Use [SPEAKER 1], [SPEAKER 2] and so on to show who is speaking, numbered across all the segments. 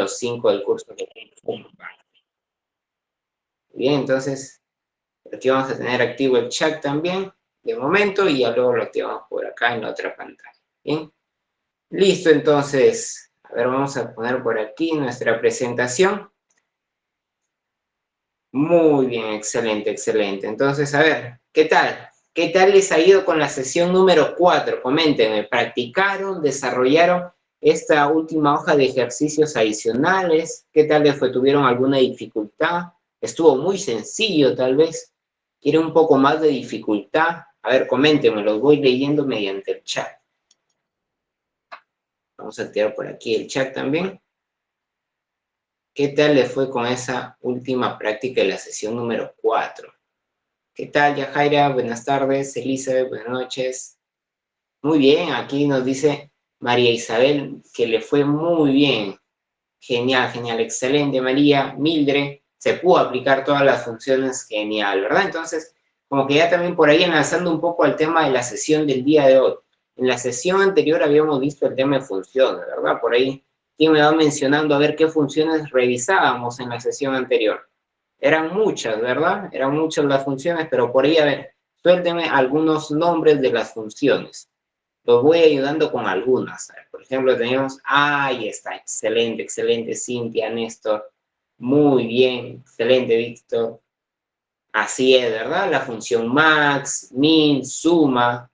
[SPEAKER 1] 5 del curso de bien, entonces aquí vamos a tener activo el chat también de momento y ya luego lo activamos por acá en la otra pantalla. Bien, listo, entonces, a ver, vamos a poner por aquí nuestra presentación. Muy bien, excelente, excelente. Entonces, a ver, ¿qué tal? ¿Qué tal les ha ido con la sesión número 4? Coméntenme, ¿practicaron, desarrollaron esta última hoja de ejercicios adicionales? ¿Qué tal les fue? ¿Tuvieron alguna dificultad? ¿Estuvo muy sencillo, tal vez? ¿Quieren un poco más de dificultad? A ver, coméntenme, los voy leyendo mediante el chat. Vamos a activar por aquí el chat también. ¿Qué tal les fue con esa última práctica de la sesión número 4? ¿Qué tal, Yajaira? Buenas tardes. Elizabeth, buenas noches. Muy bien, aquí nos dice María Isabel que le fue muy bien. Genial, genial, excelente, María. Mildred, se pudo aplicar todas las funciones, genial, ¿verdad? Entonces, como que ya también por ahí enlazando un poco al tema de la sesión del día de hoy. En la sesión anterior habíamos visto el tema de funciones, ¿verdad? Por ahí, ¿quién me va mencionando a ver qué funciones revisábamos en la sesión anterior? Eran muchas, ¿verdad? Eran muchas las funciones, pero por ahí, a ver, suéltenme algunos nombres de las funciones. Los voy ayudando con algunas. A ver, por ejemplo, tenemos, ahí está, excelente, excelente, Cintia, Néstor. Muy bien, excelente, Víctor. Así es, ¿verdad? La función max, min, suma.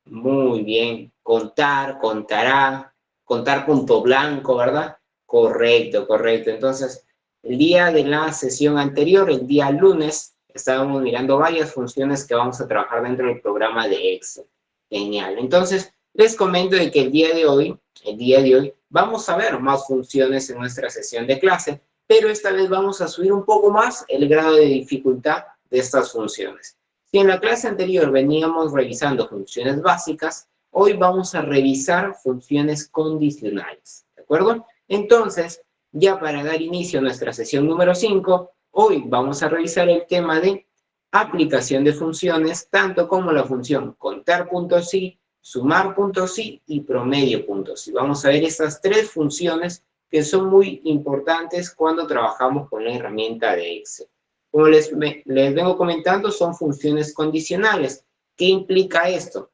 [SPEAKER 1] Muy bien. Contar, contará. Contar punto blanco, ¿verdad? Correcto, correcto. Entonces, el día de la sesión anterior, el día lunes, estábamos mirando varias funciones que vamos a trabajar dentro del programa de Excel. Genial. Entonces, les comento de que el día de hoy, vamos a ver más funciones en nuestra sesión de clase, pero esta vez vamos a subir un poco más el grado de dificultad de estas funciones. Si en la clase anterior veníamos revisando funciones básicas, hoy vamos a revisar funciones condicionales, ¿de acuerdo? Entonces, ya para dar inicio a nuestra sesión número 5, hoy vamos a revisar el tema de aplicación de funciones, tanto como la función contar.si, sumar.si y promedio.si. Vamos a ver estas tres funciones que son muy importantes cuando trabajamos con la herramienta de Excel. Como les vengo comentando, son funciones condicionales. ¿Qué implica esto?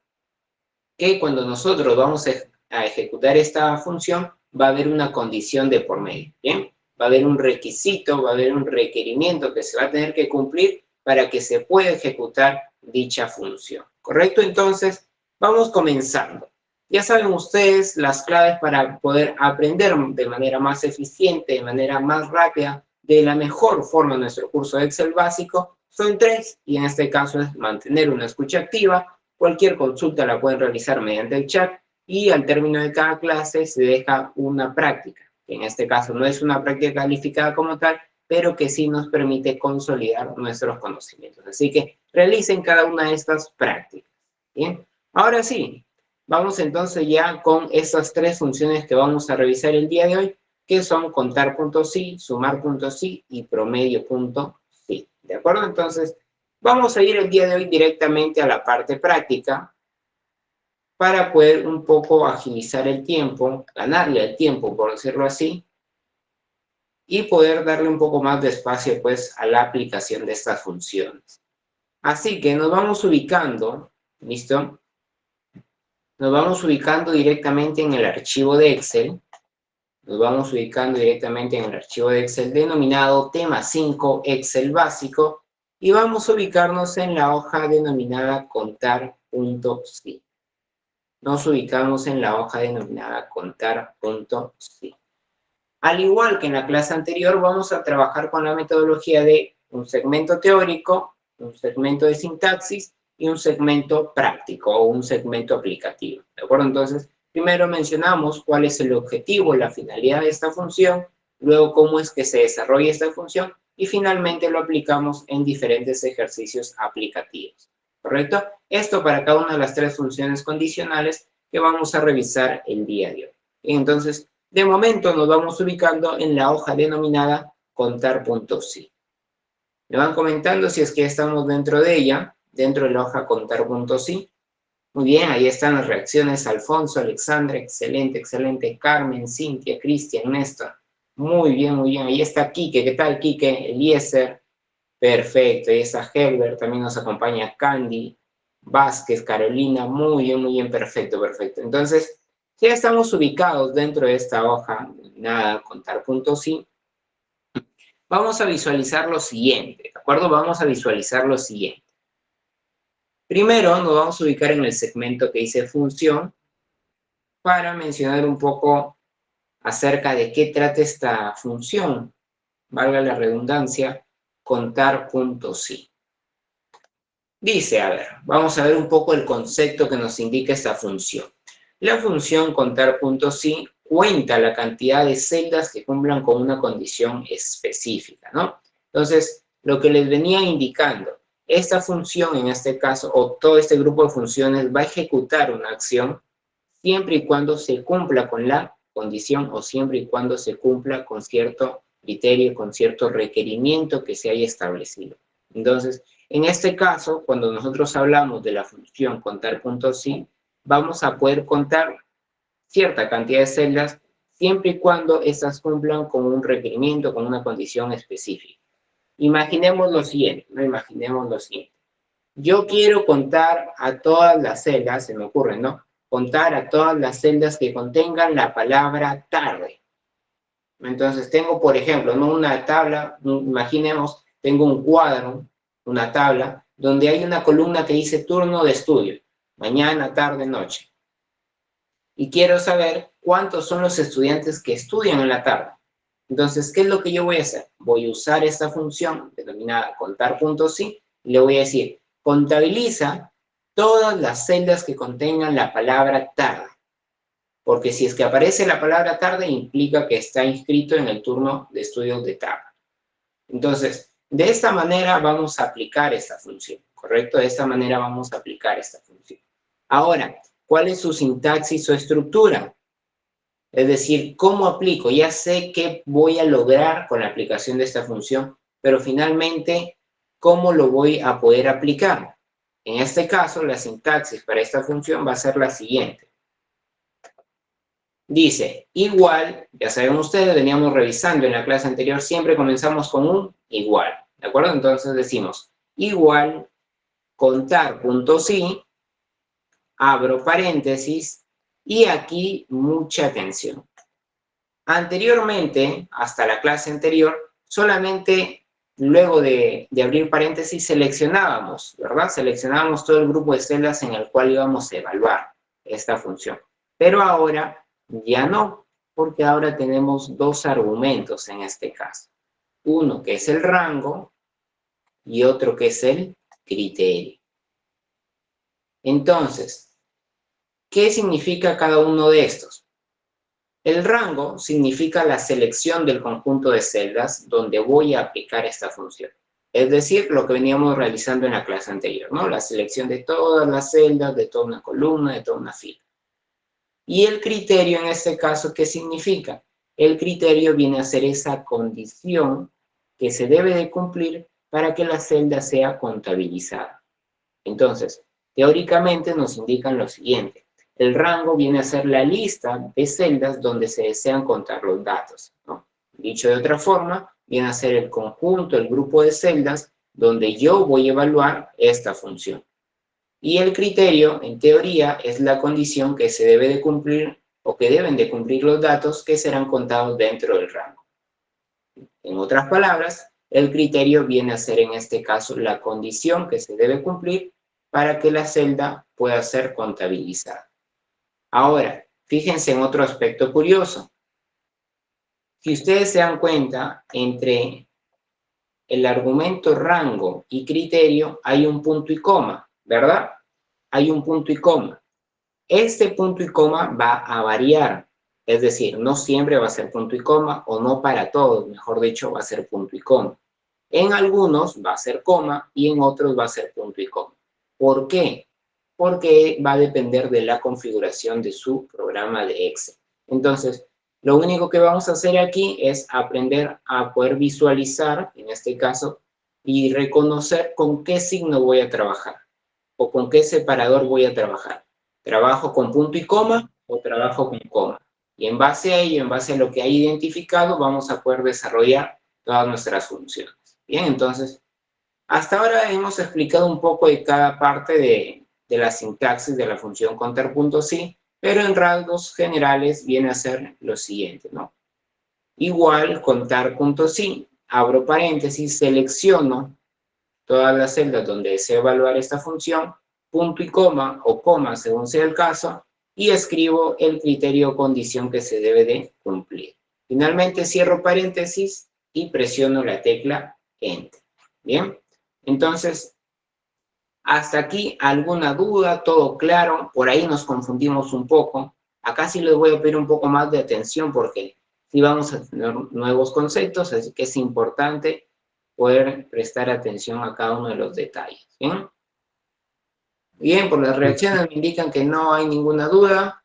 [SPEAKER 1] Que cuando nosotros vamos a ejecutar esta función, va a haber una condición de por medio, ¿bien? Va a haber un requisito, va a haber un requerimiento que se va a tener que cumplir para que se pueda ejecutar dicha función, ¿correcto? Entonces, vamos comenzando. Ya saben ustedes las claves para poder aprender de manera más eficiente, de manera más rápida, de la mejor forma nuestro curso de Excel básico, son tres, y en este caso es mantener una escucha activa. Cualquier consulta la pueden realizar mediante el chat y al término de cada clase se deja una práctica, que en este caso no es una práctica calificada como tal, pero que sí nos permite consolidar nuestros conocimientos. Así que realicen cada una de estas prácticas. Bien, ahora sí, vamos entonces ya con estas tres funciones que vamos a revisar el día de hoy, que son contar.si, sumar.si y promedio.si. ¿De acuerdo? Entonces, vamos a ir el día de hoy directamente a la parte práctica para poder un poco agilizar el tiempo, ganarle el tiempo, por decirlo así, y poder darle un poco más de espacio, pues, a la aplicación de estas funciones. Así que nos vamos ubicando, ¿listo? Nos vamos ubicando directamente en el archivo de Excel. Nos vamos ubicando directamente en el archivo de Excel denominado tema 5 Excel básico y vamos a ubicarnos en la hoja denominada contar.si. Nos ubicamos en la hoja denominada contar.si. Al igual que en la clase anterior, vamos a trabajar con la metodología de un segmento teórico, un segmento de sintaxis y un segmento práctico o un segmento aplicativo. ¿De acuerdo? Entonces, primero mencionamos cuál es el objetivo, la finalidad de esta función, luego cómo es que se desarrolla esta función y finalmente lo aplicamos en diferentes ejercicios aplicativos. ¿Correcto? Esto para cada una de las tres funciones condicionales que vamos a revisar el día de hoy. Entonces, de momento nos vamos ubicando en la hoja denominada contar.si. Me van comentando si es que estamos dentro de ella, dentro de la hoja contar.si. Muy bien, ahí están las reacciones. Alfonso, Alexandra, excelente, excelente. Carmen, Cintia, Cristian, Néstor. Muy bien, muy bien. Ahí está Quique. ¿Qué tal, Quique? Eliezer. Perfecto. Ahí está Herbert. También nos acompaña Candy. Vázquez, Carolina. Muy bien. Perfecto, perfecto. Entonces, ya estamos ubicados dentro de esta hoja. Nada, contar puntos y vamos a visualizar lo siguiente, ¿de acuerdo? Vamos a visualizar lo siguiente. Primero nos vamos a ubicar en el segmento que dice función para mencionar un poco acerca de qué trata esta función, valga la redundancia, contar puntos y. Dice, a ver, vamos a ver un poco el concepto que nos indica esta función. La función contar puntos y cuenta la cantidad de celdas que cumplan con una condición específica, ¿no? Entonces, lo que les venía indicando, esta función en este caso, o todo este grupo de funciones va a ejecutar una acción siempre y cuando se cumpla con la condición o siempre y cuando se cumpla con cierto criterio, con cierto requerimiento que se haya establecido. Entonces, en este caso, cuando nosotros hablamos de la función contar puntos y, vamos a poder contar cierta cantidad de celdas siempre y cuando estas cumplan con un requerimiento, con una condición específica. Imaginemos lo siguiente, ¿no? Imaginemos lo siguiente. Yo quiero contar a todas las celdas, se me ocurre, ¿no? Contar a todas las celdas que contengan la palabra tarde. Entonces tengo, por ejemplo, ¿no? Una tabla, imaginemos, tengo un cuadro, una tabla, donde hay una columna que dice turno de estudio, mañana, tarde, noche. Y quiero saber cuántos son los estudiantes que estudian en la tarde. Entonces, ¿qué es lo que yo voy a hacer? Voy a usar esta función denominada contar puntos y le voy a decir, contabiliza todas las celdas que contengan la palabra tarde. Porque si es que aparece la palabra tarde, implica que está inscrito en el turno de estudios de tarde. Entonces, de esta manera vamos a aplicar esta función, ¿correcto? De esta manera vamos a aplicar esta función. Ahora, ¿cuál es su sintaxis o estructura? Es decir, ¿cómo aplico? Ya sé qué voy a lograr con la aplicación de esta función, pero finalmente, ¿cómo lo voy a poder aplicar? En este caso, la sintaxis para esta función va a ser la siguiente. Dice, igual, ya saben ustedes, veníamos revisando en la clase anterior, siempre comenzamos con un igual, ¿de acuerdo? Entonces decimos, igual, contar puntos y, abro paréntesis, y aquí mucha atención. Anteriormente, hasta la clase anterior, solamente luego de abrir paréntesis seleccionábamos, ¿verdad? Seleccionábamos todo el grupo de celdas en el cual íbamos a evaluar esta función. Pero ahora ya no, porque ahora tenemos dos argumentos en este caso. Uno que es el rango y otro que es el criterio. Entonces, ¿qué significa cada uno de estos? El rango significa la selección del conjunto de celdas donde voy a aplicar esta función. Es decir, lo que veníamos realizando en la clase anterior, ¿no? La selección de todas las celdas, de toda una columna, de toda una fila. Y el criterio en este caso, ¿qué significa? El criterio viene a ser esa condición que se debe de cumplir para que la celda sea contabilizada. Entonces, teóricamente nos indican lo siguiente. El rango viene a ser la lista de celdas donde se desean contar los datos, ¿no? Dicho de otra forma, viene a ser el conjunto, el grupo de celdas donde yo voy a evaluar esta función. Y el criterio, en teoría, es la condición que se debe de cumplir o que deben de cumplir los datos que serán contados dentro del rango. En otras palabras, el criterio viene a ser en este caso la condición que se debe cumplir para que la celda pueda ser contabilizada. Ahora, fíjense en otro aspecto curioso. Si ustedes se dan cuenta, entre el argumento rango y criterio hay un punto y coma, ¿verdad? Hay un punto y coma. Este punto y coma va a variar, es decir, no siempre va a ser punto y coma, o no para todos, mejor dicho, va a ser punto y coma. En algunos va a ser coma y en otros va a ser punto y coma. ¿Por qué? Porque va a depender de la configuración de su programa de Excel. Entonces, lo único que vamos a hacer aquí es aprender a poder visualizar, en este caso, y reconocer con qué signo voy a trabajar o con qué separador voy a trabajar. ¿Trabajo con punto y coma o trabajo con coma? Y en base a ello, en base a lo que ha identificado, vamos a poder desarrollar todas nuestras funciones. Bien, entonces, hasta ahora hemos explicado un poco de cada parte de la sintaxis de la función contar.si, pero en rasgos generales viene a ser lo siguiente, ¿no? Igual contar.si, abro paréntesis, selecciono todas las celdas donde deseo evaluar esta función, punto y coma o coma según sea el caso, y escribo el criterio o condición que se debe de cumplir. Finalmente cierro paréntesis y presiono la tecla Enter. Bien, entonces, hasta aquí alguna duda, todo claro, por ahí nos confundimos un poco. Acá sí les voy a pedir un poco más de atención porque sí vamos a tener nuevos conceptos, así que es importante poder prestar atención a cada uno de los detalles. ¿Bien? Bien, por las reacciones me indican que no hay ninguna duda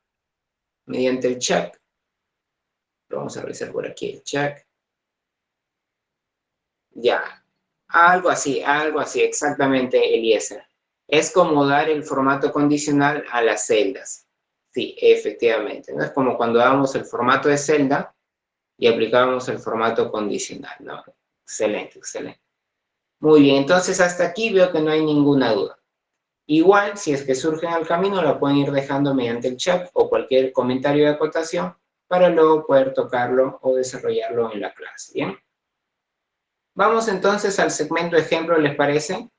[SPEAKER 1] mediante el chat. Vamos a revisar por aquí el chat. Ya, algo así, exactamente, Eliezer. Es como dar el formato condicional a las celdas. Sí, efectivamente. No es como cuando damos el formato de celda y aplicábamos el formato condicional, ¿no? Excelente, excelente. Muy bien, entonces hasta aquí veo que no hay ninguna duda. Igual, si es que surge en el camino, la pueden ir dejando mediante el chat o cualquier comentario de acotación para luego poder tocarlo o desarrollarlo en la clase, ¿bien? Vamos entonces al segmento ejemplo, ¿les parece?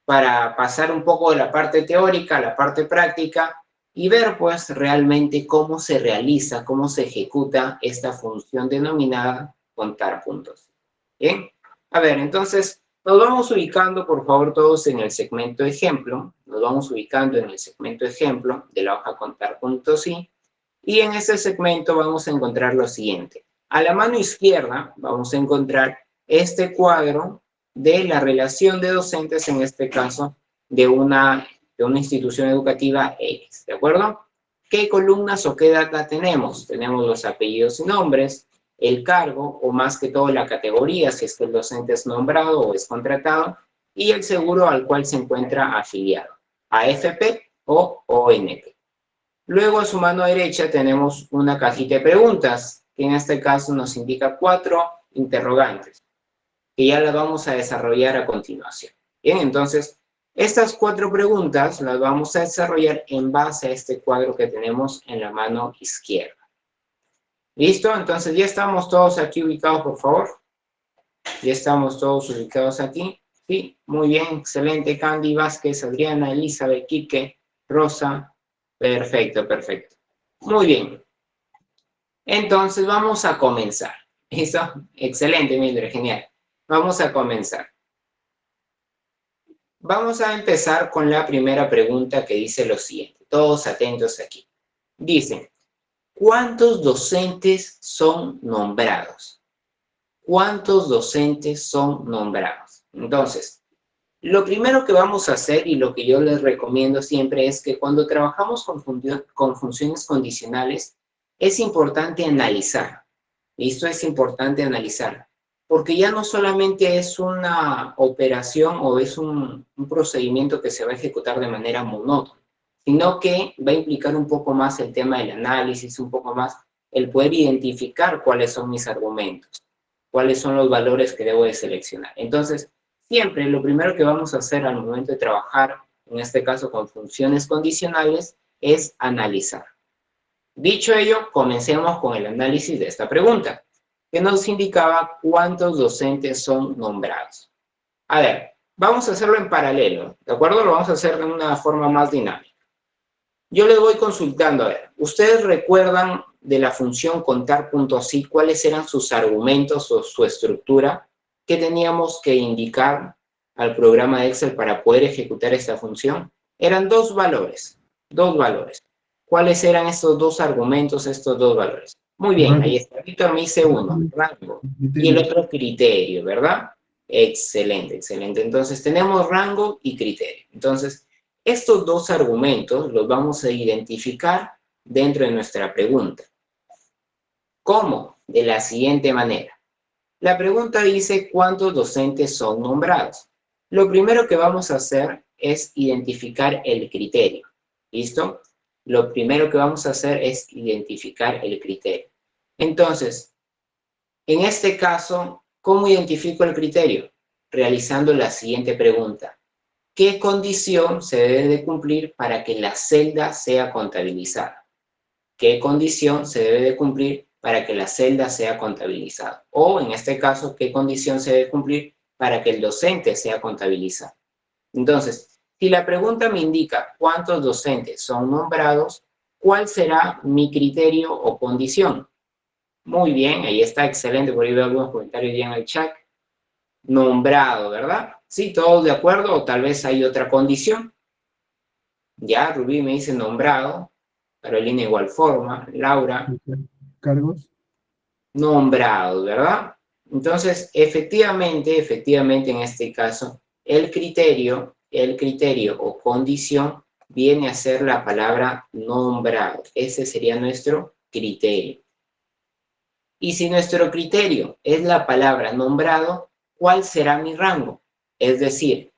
[SPEAKER 1] Para pasar un poco de la parte teórica a la parte práctica y ver pues realmente cómo se realiza, cómo se ejecuta esta función denominada contar puntos. ¿Bien? A ver, entonces nos vamos ubicando por favor todos en el segmento ejemplo, nos vamos ubicando en el segmento ejemplo de la hoja contar.si y en ese segmento vamos a encontrar lo siguiente. A la mano izquierda vamos a encontrar este cuadro de la relación de docentes, en este caso, de una institución educativa X, ¿de acuerdo? ¿Qué columnas o qué data tenemos? Tenemos los apellidos y nombres, el cargo, o más que todo la categoría, si es que el docente es nombrado o es contratado, y el seguro al cual se encuentra afiliado, AFP o ONP. Luego a su mano derecha tenemos una cajita de preguntas, que en este caso nos indica 4 interrogantes, que ya las vamos a desarrollar a continuación. Bien, entonces, estas 4 preguntas las vamos a desarrollar en base a este cuadro que tenemos en la mano izquierda. ¿Listo? Entonces, ya estamos todos aquí ubicados, por favor. Ya estamos todos ubicados aquí. Sí, muy bien, excelente. Candy, Vázquez, Adriana, Elizabeth, Quique, Rosa. Perfecto, perfecto. Muy bien. Entonces, vamos a comenzar. ¿Listo? Excelente, Mildred, genial. Vamos a comenzar. Vamos a empezar con la primera pregunta que dice lo siguiente. Todos atentos aquí. Dice, ¿cuántos docentes son nombrados? ¿Cuántos docentes son nombrados? Entonces, lo primero que vamos a hacer y lo que yo les recomiendo siempre es que cuando trabajamos con funciones condicionales, es importante analizar. ¿Listo? Es importante analizar. Porque ya no solamente es una operación o es un procedimiento que se va a ejecutar de manera monótona, sino que va a implicar un poco más el tema del análisis, un poco más el poder identificar cuáles son mis argumentos, cuáles son los valores que debo de seleccionar. Entonces, siempre lo primero que vamos a hacer al momento de trabajar, en este caso con funciones condicionales, es analizar. Dicho ello, comencemos con el análisis de esta pregunta, que nos indicaba cuántos docentes son nombrados. A ver, vamos a hacerlo en paralelo, ¿de acuerdo? Lo vamos a hacer de una forma más dinámica. Yo le voy consultando, a ver, ¿ustedes recuerdan de la función contar.si cuáles eran sus argumentos o su estructura que teníamos que indicar al programa de Excel para poder ejecutar esta función? Eran dos valores, dos valores. ¿Cuáles eran estos dos argumentos, estos dos valores? Muy bien, ahí está. Víctor me dice uno, rango, y el otro criterio, ¿verdad? Excelente, excelente. Entonces tenemos rango y criterio. Entonces, estos dos argumentos los vamos a identificar dentro de nuestra pregunta. ¿Cómo? De la siguiente manera. La pregunta dice ¿cuántos docentes son nombrados? Lo primero que vamos a hacer es identificar el criterio. ¿Listo? lo primero que vamos a hacer es identificar el criterio. Entonces, en este caso, ¿cómo identifico el criterio? Realizando la siguiente pregunta. ¿Qué condición se debe de cumplir para que la celda sea contabilizada? ¿Qué condición se debe de cumplir para que la celda sea contabilizada? O, en este caso, ¿qué condición se debe cumplir para que el docente sea contabilizado? Entonces, si la pregunta me indica cuántos docentes son nombrados, ¿cuál será mi criterio o condición? Muy bien, ahí está, excelente, por ahí veo algunos comentarios ya en el chat. Nombrado, ¿verdad? Sí, todos de acuerdo, o tal vez hay otra condición. Ya, Rubí me dice nombrado, Carolina igual forma, Laura.
[SPEAKER 2] ¿Cargos?
[SPEAKER 1] Nombrado, ¿verdad? Entonces, efectivamente, en este caso, el criterio o condición viene a ser la palabra nombrado. Ese sería nuestro criterio. Y si nuestro criterio es la palabra nombrado, ¿cuál será mi rango? Es decir,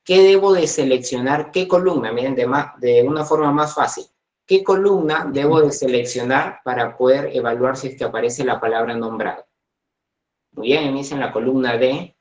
[SPEAKER 1] ¿qué debo de seleccionar? ¿Qué columna? Miren, de una forma más fácil. ¿Qué columna debo de seleccionar para poder evaluar si es que aparece la palabra nombrado? Muy bien, me dicen la columna D,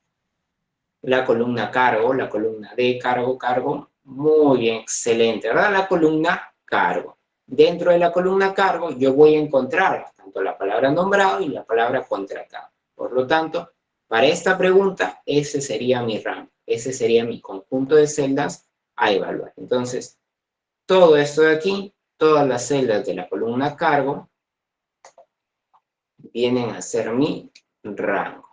[SPEAKER 1] la columna cargo, la columna D, cargo, cargo. Muy bien, excelente, ¿verdad? La columna cargo. Dentro de la columna cargo yo voy a encontrar tanto la palabra nombrado y la palabra contratado. Por lo tanto, para esta pregunta, ese sería mi rango. Ese sería mi conjunto de celdas a evaluar. Entonces, todo esto de aquí, todas las celdas de la columna cargo, vienen a ser mi rango.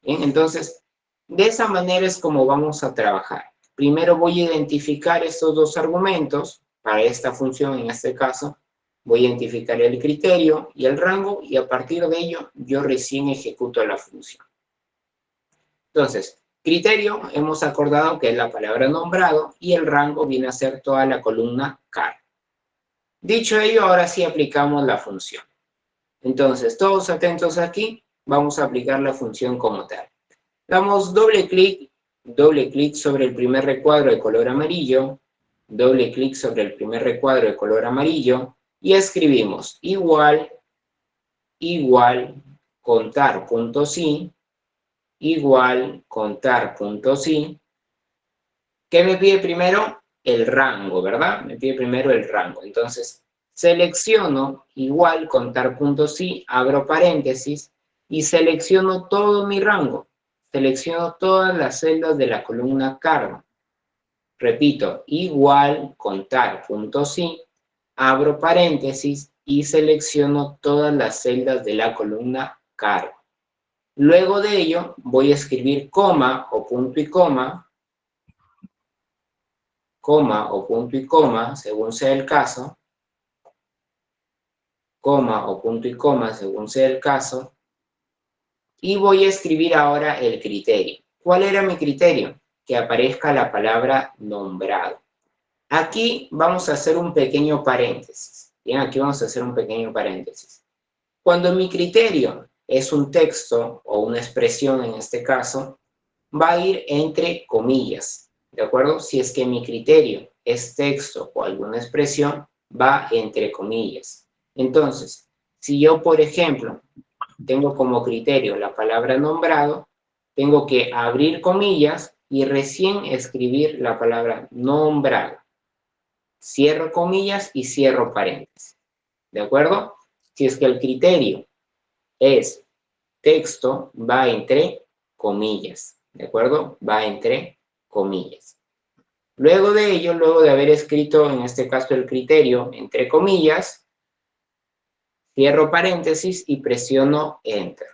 [SPEAKER 1] Bien, entonces, de esa manera es como vamos a trabajar. Primero voy a identificar estos dos argumentos para esta función, en este caso, voy a identificar el criterio y el rango y a partir de ello yo recién ejecuto la función. Entonces, criterio hemos acordado que es la palabra nombrado y el rango viene a ser toda la columna car. Dicho ello, ahora sí aplicamos la función. Entonces, todos atentos aquí, vamos a aplicar la función como tal. Damos doble clic sobre el primer recuadro de color amarillo, doble clic sobre el primer recuadro de color amarillo y escribimos igual, contar.si, igual, contar.si. ¿Qué me pide primero? El rango, ¿verdad? Me pide primero el rango. Entonces, selecciono igual, contar.si, abro paréntesis y selecciono todo mi rango. Selecciono todas las celdas de la columna cargo. Repito, igual, contar.si, abro paréntesis y selecciono todas las celdas de la columna cargo. Luego de ello, voy a escribir coma o punto y coma o punto y coma, según sea el caso, coma o punto y coma, según sea el caso, y voy a escribir ahora el criterio. ¿Cuál era mi criterio? Que aparezca la palabra nombrado. Aquí vamos a hacer un pequeño paréntesis. Bien, aquí vamos a hacer un pequeño paréntesis. Cuando mi criterio es un texto o una expresión en este caso, va a ir entre comillas, ¿de acuerdo? Si es que mi criterio es texto o alguna expresión, va entre comillas. Entonces, si yo, por ejemplo, tengo como criterio la palabra nombrado, tengo que abrir comillas y recién escribir la palabra nombrado. Cierro comillas y cierro paréntesis. ¿De acuerdo? Si es que el criterio es texto, va entre comillas. ¿De acuerdo? Va entre comillas. Luego de ello, luego de haber escrito en este caso el criterio entre comillas, cierro paréntesis y presiono Enter.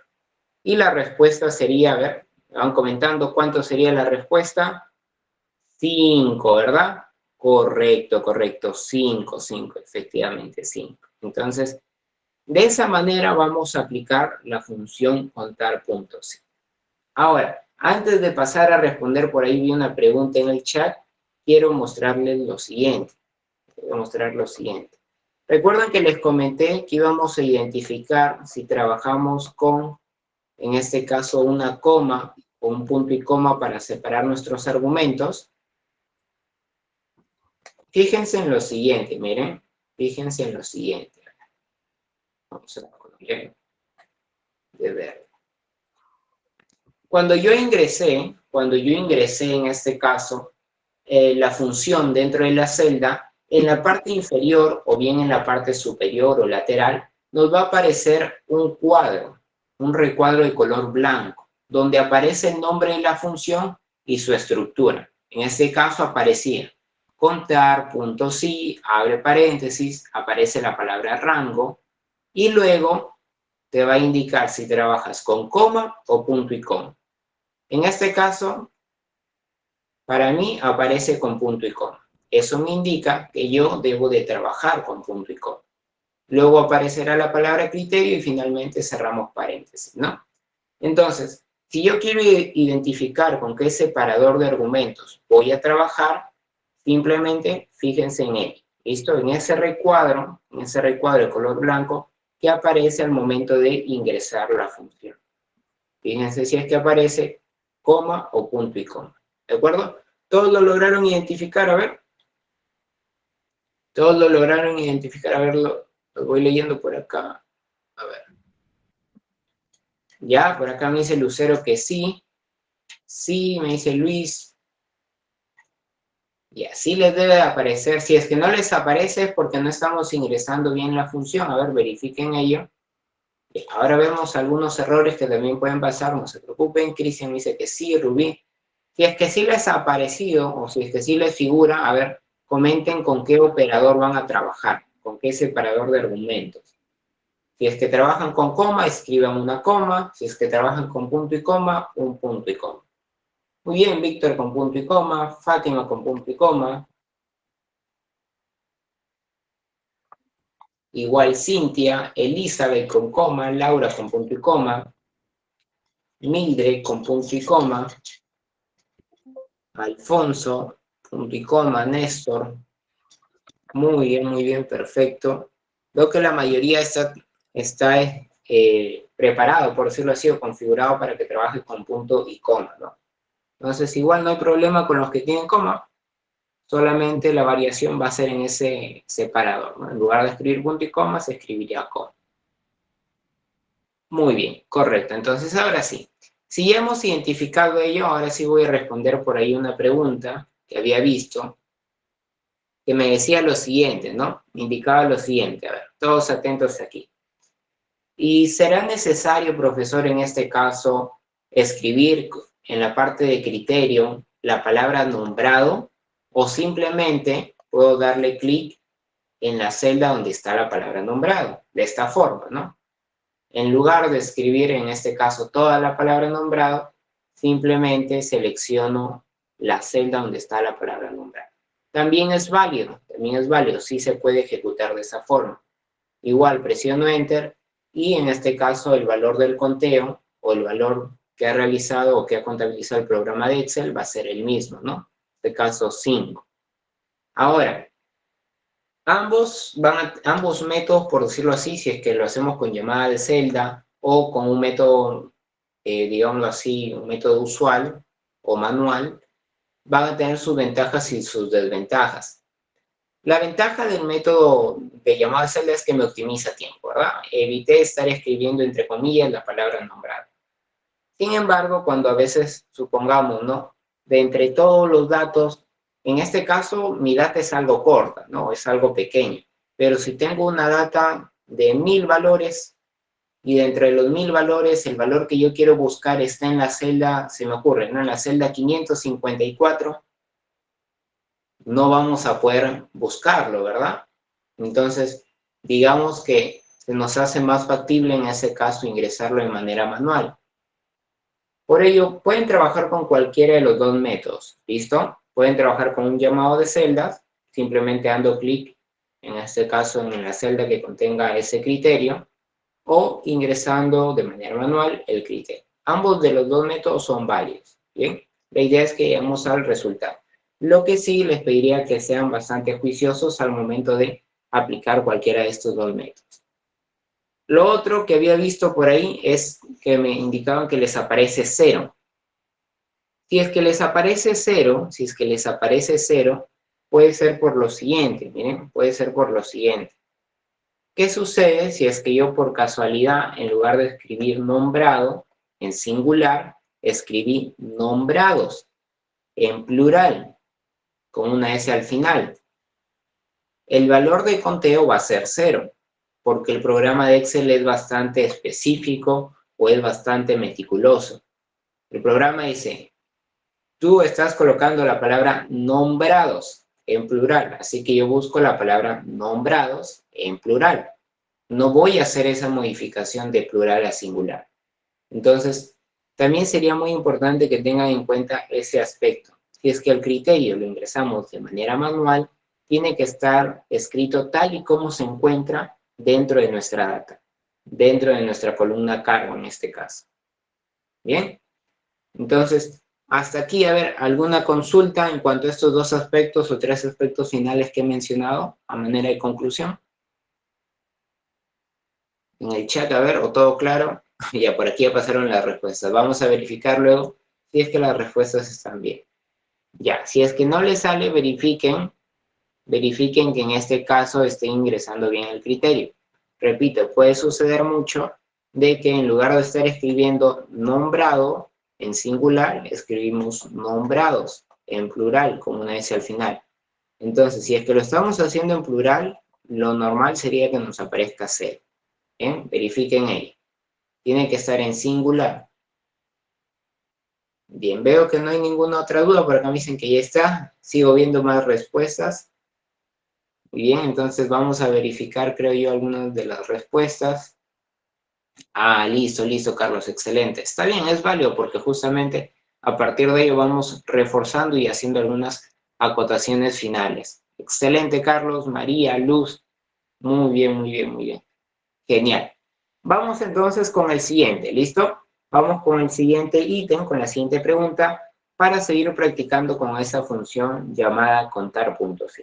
[SPEAKER 1] Y la respuesta sería, a ver, me van comentando cuánto sería la respuesta. 5, ¿verdad? Correcto, 5, efectivamente 5. Entonces, de esa manera vamos a aplicar la función contar.si. Ahora, antes de pasar a responder, por ahí vi una pregunta en el chat, quiero mostrarles lo siguiente. Voy a mostrar lo siguiente. Recuerdan que les comenté que íbamos a identificar si trabajamos con, en este caso, una coma o un punto y coma para separar nuestros argumentos. Fíjense en lo siguiente, miren. Fíjense en lo siguiente. Vamos a poner de verde. Cuando yo ingresé en este caso, la función dentro de la celda, en la parte inferior o bien en la parte superior o lateral, nos va a aparecer un cuadro, un recuadro de color blanco, donde aparece el nombre de la función y su estructura. En este caso aparecía contar, punto sí, abre paréntesis, aparece la palabra rango, y luego te va a indicar si trabajas con coma o punto y coma. En este caso, para mí aparece con punto y coma. Eso me indica que yo debo de trabajar con punto y coma. Luego aparecerá la palabra criterio y finalmente cerramos paréntesis, ¿no? Entonces, si yo quiero identificar con qué separador de argumentos voy a trabajar, simplemente fíjense en él. ¿Listo? En ese recuadro de color blanco que aparece al momento de ingresar la función. Fíjense si es que aparece coma o punto y coma. ¿De acuerdo? ¿Todos lo lograron identificar? A ver. Todos lo lograron identificar. A ver, lo voy leyendo por acá. A ver. Ya, por acá me dice Lucero que sí. Sí, me dice Luis. Y así les debe de aparecer. Si es que no les aparece es porque no estamos ingresando bien la función. A ver, verifiquen ello. Y ahora vemos algunos errores que también pueden pasar. No se preocupen. Cristian me dice que sí, Rubí. Si es que sí les ha aparecido o si es que sí les figura, a ver, comenten con qué operador van a trabajar, con qué separador de argumentos. Si es que trabajan con coma, escriban una coma. Si es que trabajan con punto y coma, un punto y coma. Muy bien, Víctor con punto y coma, Fátima con punto y coma. Igual Cintia, Elizabeth con coma, Laura con punto y coma, Mildred con punto y coma, Alfonso, punto y coma, Néstor. Muy bien, perfecto. Veo que la mayoría está preparado, por decirlo así, o configurado para que trabaje con punto y coma, ¿no? Entonces, igual no hay problema con los que tienen coma, solamente la variación va a ser en ese separador, ¿no? En lugar de escribir punto y coma, se escribiría coma. Muy bien, correcto. Entonces, ahora sí. Si ya hemos identificado ello, ahora sí voy a responder por ahí una pregunta que había visto, que me decía lo siguiente, ¿no? Me indicaba lo siguiente, a ver, todos atentos aquí. ¿Y será necesario, profesor, en este caso, escribir en la parte de criterio la palabra nombrado o simplemente puedo darle clic en la celda donde está la palabra nombrado? De esta forma, ¿no? En lugar de escribir, en este caso, toda la palabra nombrado, simplemente selecciono la celda donde está la palabra nombrado. También es válido, sí se puede ejecutar de esa forma. Igual presiono Enter y en este caso el valor del conteo o el valor que ha realizado o que ha contabilizado el programa de Excel va a ser el mismo, ¿no? En este caso 5. Ahora, ambos métodos, por decirlo así, si es que lo hacemos con llamada de celda o con un método, digámoslo así, un método usual o manual, van a tener sus ventajas y sus desventajas. La ventaja del método de llamada de celda es que me optimiza tiempo, ¿verdad? Evité estar escribiendo entre comillas la palabra nombrada. Sin embargo, cuando a veces, supongamos, ¿no? De entre todos los datos, en este caso mi data es algo corta, ¿no? Es algo pequeño. Pero si tengo una data de 1000 valores y de entre los 1000 valores el valor que yo quiero buscar está en la celda, se me ocurre, ¿no? En la celda 554, no vamos a poder buscarlo, ¿verdad? Entonces, digamos que se nos hace más factible en ese caso ingresarlo de manera manual. Por ello, pueden trabajar con cualquiera de los dos métodos, ¿listo? Pueden trabajar con un llamado de celdas, simplemente dando clic, en este caso en la celda que contenga ese criterio, o ingresando de manera manual el criterio. Ambos de los dos métodos son válidos, ¿bien? La idea es que lleguemos al resultado. Lo que sí les pediría que sean bastante juiciosos al momento de aplicar cualquiera de estos dos métodos. Lo otro que había visto por ahí es que me indicaban que les aparece 0. Si es que les aparece 0, puede ser por lo siguiente, miren, puede ser por lo siguiente. ¿Qué sucede si es que yo por casualidad, en lugar de escribir nombrado en singular, escribí nombrados en plural, con una S al final? El valor de conteo va a ser 0, porque el programa de Excel es bastante específico o es bastante meticuloso. El programa dice, tú estás colocando la palabra nombrados en plural, así que yo busco la palabra nombrados en plural. No voy a hacer esa modificación de plural a singular. Entonces, también sería muy importante que tengan en cuenta ese aspecto. Si es que el criterio lo ingresamos de manera manual, tiene que estar escrito tal y como se encuentra dentro de nuestra data, dentro de nuestra columna cargo en este caso. ¿Bien? Entonces, hasta aquí, a ver, ¿alguna consulta en cuanto a estos dos aspectos o tres aspectos finales que he mencionado a manera de conclusión? En el chat, a ver, o todo claro. Ya por aquí ya pasaron las respuestas. Vamos a verificar luego si es que las respuestas están bien. Ya, si es que no les sale, verifiquen que en este caso esté ingresando bien el criterio. Repito, puede suceder mucho de que en lugar de estar escribiendo nombrado en singular, escribimos nombrados en plural, con una S al final. Entonces, si es que lo estamos haciendo en plural, lo normal sería que nos aparezca 0. ¿Bien? Verifiquen ello. Tiene que estar en singular. Bien, veo que no hay ninguna otra duda, por acá me dicen que ya está. Sigo viendo más respuestas. Muy bien, entonces vamos a verificar, creo yo, algunas de las respuestas. Ah, listo, listo, Carlos, excelente. Está bien, es válido porque justamente a partir de ello vamos reforzando y haciendo algunas acotaciones finales. Excelente, Carlos, María, Luz. Muy bien, muy bien, muy bien. Genial. Vamos entonces con el siguiente, ¿listo? Vamos con el siguiente ítem, con la siguiente pregunta, para seguir practicando con esa función llamada contar puntos.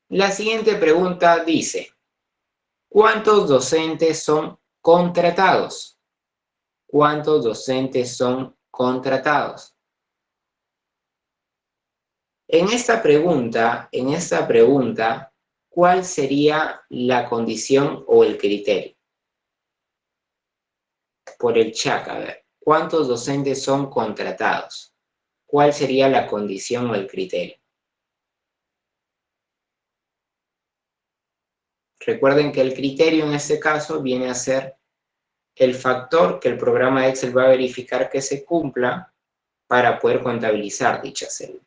[SPEAKER 1] La siguiente pregunta dice, ¿cuántos docentes son contratados? ¿Cuántos docentes son contratados? En esta pregunta, ¿cuál sería la condición o el criterio? Por el chat, a ver, ¿cuántos docentes son contratados? ¿Cuál sería la condición o el criterio? Recuerden que el criterio en este caso viene a ser el factor que el programa de Excel va a verificar que se cumpla para poder contabilizar dicha celda.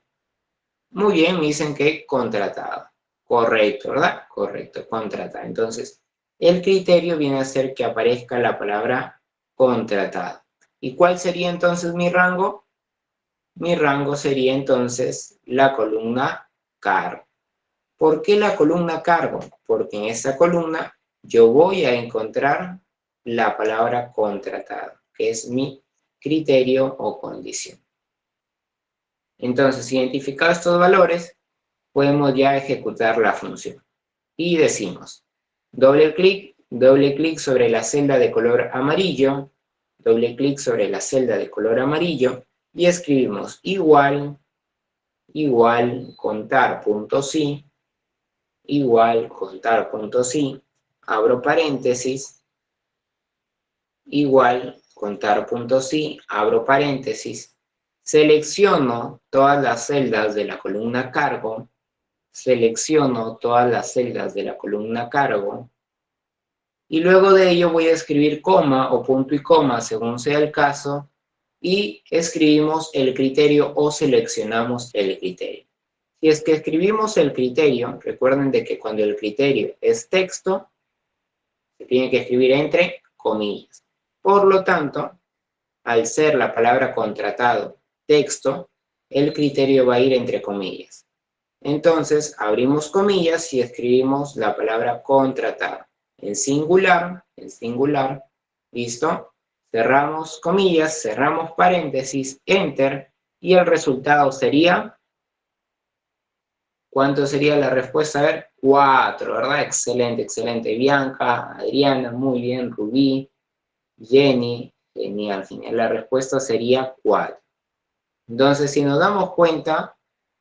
[SPEAKER 1] Muy bien, me dicen que contratado. Correcto, ¿verdad? Correcto, contratado. Entonces, el criterio viene a ser que aparezca la palabra contratado. ¿Y cuál sería entonces mi rango? Mi rango sería entonces la columna cargo. ¿Por qué la columna cargo? Porque en esta columna yo voy a encontrar la palabra contratado, que es mi criterio o condición. Entonces, identificados estos valores, podemos ya ejecutar la función. Y decimos, doble clic sobre la celda de color amarillo, doble clic sobre la celda de color amarillo, y escribimos igual, contar.si, igual, contar.si, abro paréntesis, igual, contar.si, abro paréntesis, selecciono todas las celdas de la columna cargo, selecciono todas las celdas de la columna cargo, y luego de ello voy a escribir coma o punto y coma según sea el caso, y escribimos el criterio o seleccionamos el criterio. Si es que escribimos el criterio, recuerden de que cuando el criterio es texto, se tiene que escribir entre comillas. Por lo tanto, al ser la palabra contratado texto, el criterio va a ir entre comillas. Entonces, abrimos comillas y escribimos la palabra contratado. En singular, ¿listo? Cerramos comillas, cerramos paréntesis, enter, y el resultado sería... ¿Cuánto sería la respuesta? A ver, 4, ¿verdad? Excelente, excelente. Bianca, Adriana, muy bien. Rubí, Jenny, genial, genial. La respuesta sería 4. Entonces, si nos damos cuenta,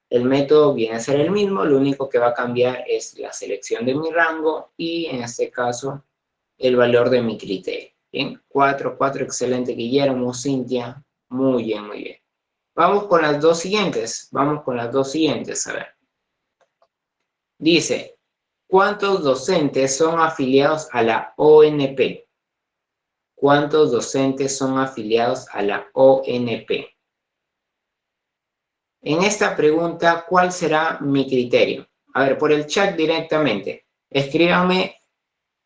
[SPEAKER 1] El método viene a ser el mismo, lo único que va a cambiar es la selección de mi rango y en este caso el valor de mi criterio. Bien, 4, 4, excelente Guillermo, Cintia, muy bien, muy bien. Vamos con las dos siguientes, a ver. Dice, ¿cuántos docentes son afiliados a la ONP? ¿Cuántos docentes son afiliados a la ONP? En esta pregunta, ¿cuál será mi criterio? A ver, por el chat directamente, escríbanme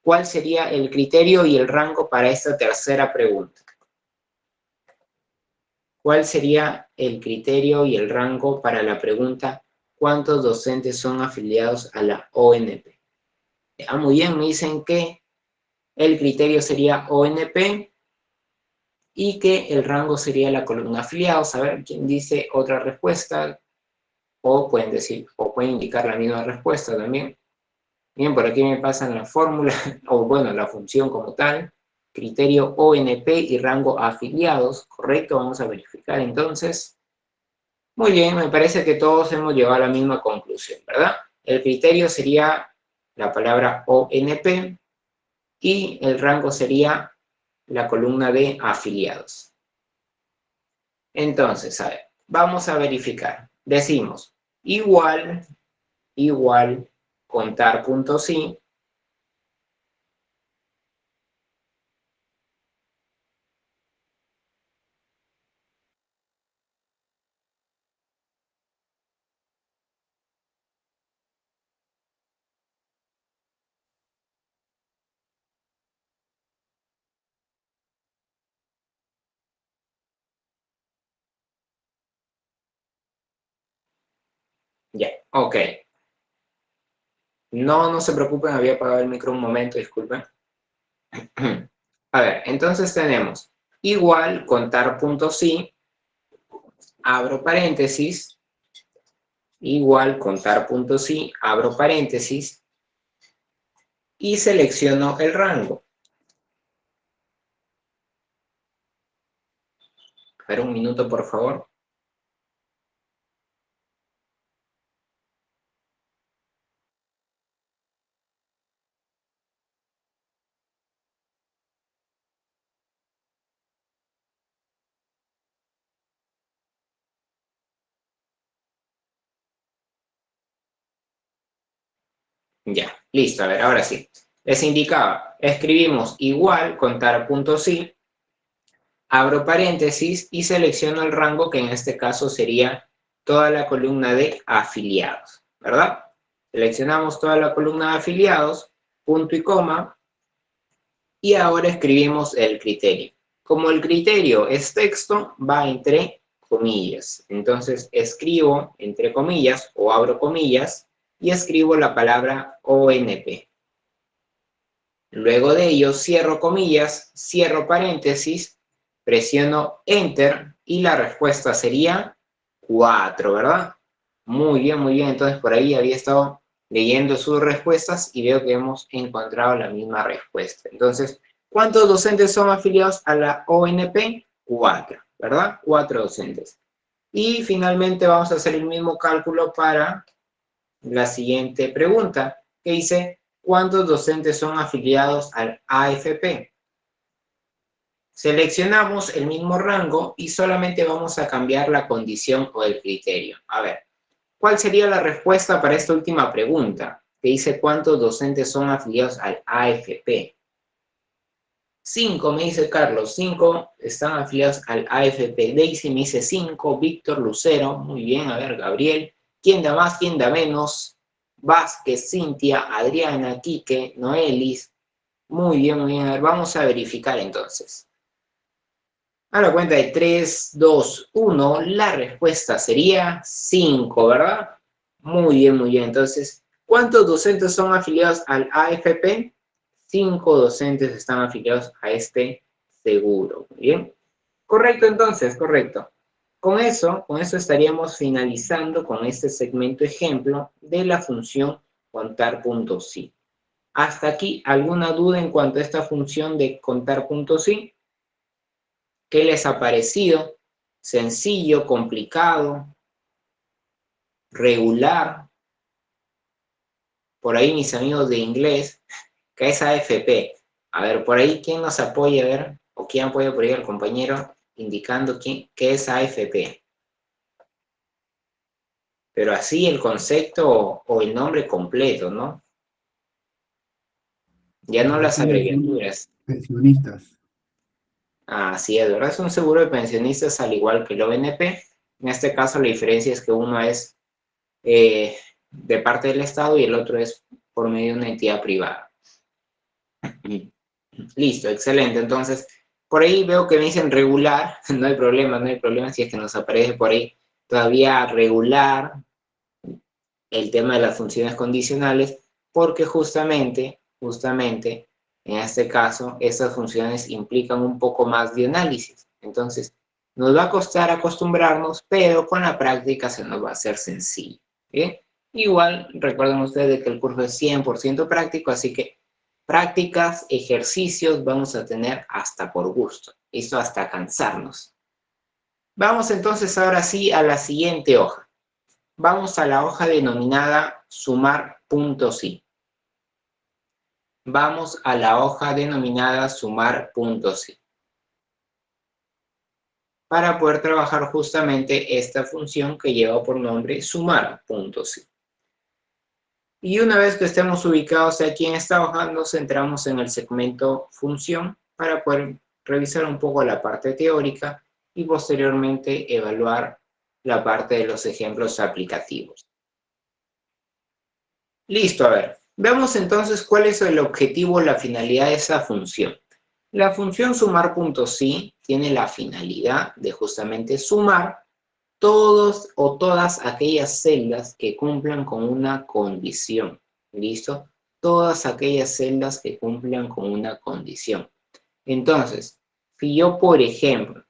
[SPEAKER 1] cuál sería el criterio y el rango para esta tercera pregunta. ¿Cuál sería el criterio y el rango para la pregunta ¿cuántos docentes son afiliados a la ONP? Muy bien, me dicen que el criterio sería ONP y que el rango sería la columna afiliados. A ver, ¿quién dice otra respuesta? O pueden decir, o pueden indicar la misma respuesta también. Bien, por aquí me pasan la fórmula, o bueno, la función como tal. Criterio ONP y rango afiliados, ¿correcto? Vamos a verificar entonces. Muy bien, me parece que todos hemos llegado a la misma conclusión, ¿verdad? El criterio sería la palabra ONP y el rango sería la columna de afiliados. Entonces, a ver, vamos a verificar. Decimos igual, contar puntos sí. Ya, ok. No se preocupen, había apagado el micro un momento, disculpen. A ver, entonces tenemos igual, contar puntos sí, abro paréntesis, igual, contar puntos sí, abro paréntesis, y selecciono el rango. A ver, un minuto, por favor. Ya, listo, a ver, ahora sí. Les indicaba, escribimos igual, contar puntos sí, abro paréntesis y selecciono el rango que en este caso sería toda la columna de afiliados, ¿verdad? Seleccionamos toda la columna de afiliados, punto y coma, y ahora escribimos el criterio. Como el criterio es texto, va entre comillas. Entonces escribo entre comillas o abro comillas y escribo la palabra ONP. Luego de ello cierro comillas, cierro paréntesis, presiono Enter y la respuesta sería 4, ¿verdad? Muy bien, muy bien. Entonces por ahí había estado leyendo sus respuestas y veo que hemos encontrado la misma respuesta. Entonces, ¿cuántos docentes son afiliados a la ONP? 4, ¿verdad? 4 docentes. Y finalmente vamos a hacer el mismo cálculo para la siguiente pregunta, que dice, ¿cuántos docentes son afiliados al AFP? Seleccionamos el mismo rango y solamente vamos a cambiar la condición o el criterio. A ver, ¿cuál sería la respuesta para esta última pregunta? Que dice, ¿cuántos docentes son afiliados al AFP? 5, me dice Carlos, 5 están afiliados al AFP. Daisy me dice 5, Víctor Lucero, muy bien, a ver, Gabriel, ¿quién da más, quién da menos? Vázquez, Cintia, Adriana, Quique, Noelis, muy bien, a ver, vamos a verificar entonces. A la cuenta de 3, 2, 1, la respuesta sería 5, ¿verdad? Muy bien, entonces, ¿cuántos docentes son afiliados al AFP? 5 docentes están afiliados a este seguro. Muy bien. Correcto, entonces, correcto. Con eso estaríamos finalizando con este segmento ejemplo de la función contar puntos sí. Hasta aquí, ¿alguna duda en cuanto a esta función de contar puntos sí? ¿Qué les ha parecido? ¿Sencillo? ¿Complicado? regular, por ahí mis amigos de inglés, ¿qué es AFP? A ver, por ahí, ¿quién nos apoya? A ver, o quién apoya por ahí al compañero indicando qué es AFP. Pero así el concepto o el nombre completo, ¿no? Ya no las abreviaturas.
[SPEAKER 2] Pensionistas.
[SPEAKER 1] Así es, ¿verdad? Es un seguro de pensionistas al igual que el ONP. En este caso la diferencia es que uno es de parte del Estado y el otro es por medio de una entidad privada. Listo, excelente. Entonces, por ahí veo que me dicen regular. No hay problema, no hay problema si es que nos aparece por ahí todavía regular el tema de las funciones condicionales, porque justamente, en este caso, estas funciones implican un poco más de análisis. Entonces, nos va a costar acostumbrarnos, pero con la práctica se nos va a hacer sencillo. ¿Bien? Igual, recuerden ustedes que el curso es 100% práctico, así que prácticas, ejercicios vamos a tener hasta por gusto. Esto hasta cansarnos. Vamos entonces ahora sí a la siguiente hoja. Vamos a la hoja denominada sumar.si. Vamos a la hoja denominada sumar.si. Para poder trabajar justamente esta función que lleva por nombre sumar.si. Y una vez que estemos ubicados aquí en esta hoja, nos centramos en el segmento función para poder revisar un poco la parte teórica y posteriormente evaluar la parte de los ejemplos aplicativos. Listo, a ver. Veamos entonces cuál es el objetivo o la finalidad de esa función. La función sumar.si tiene la finalidad de justamente sumar todos o todas aquellas celdas que cumplan con una condición. ¿Listo? Todas aquellas celdas que cumplan con una condición. Entonces, si yo, por ejemplo,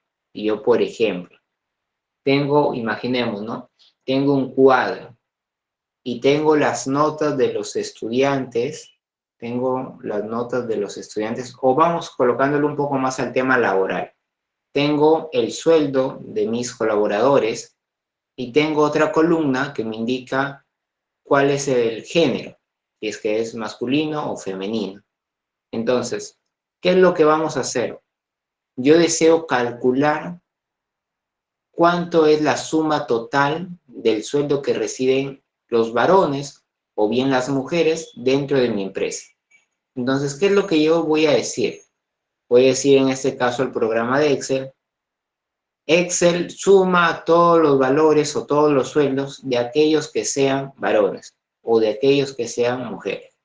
[SPEAKER 1] tengo, imaginemos, ¿no? Tengo un cuadro y tengo las notas de los estudiantes, o vamos colocándolo un poco más al tema laboral. Tengo el sueldo de mis colaboradores y tengo otra columna que me indica cuál es el género, si es que es masculino o femenino. Entonces, ¿qué es lo que vamos a hacer? Yo deseo calcular cuánto es la suma total del sueldo que reciben los varones o bien las mujeres dentro de mi empresa. Entonces, ¿qué es lo que yo voy a decir? Voy a decir en este caso el programa de Excel. Excel suma todos los valores o todos los sueldos de aquellos que sean varones o de aquellos que sean mujeres.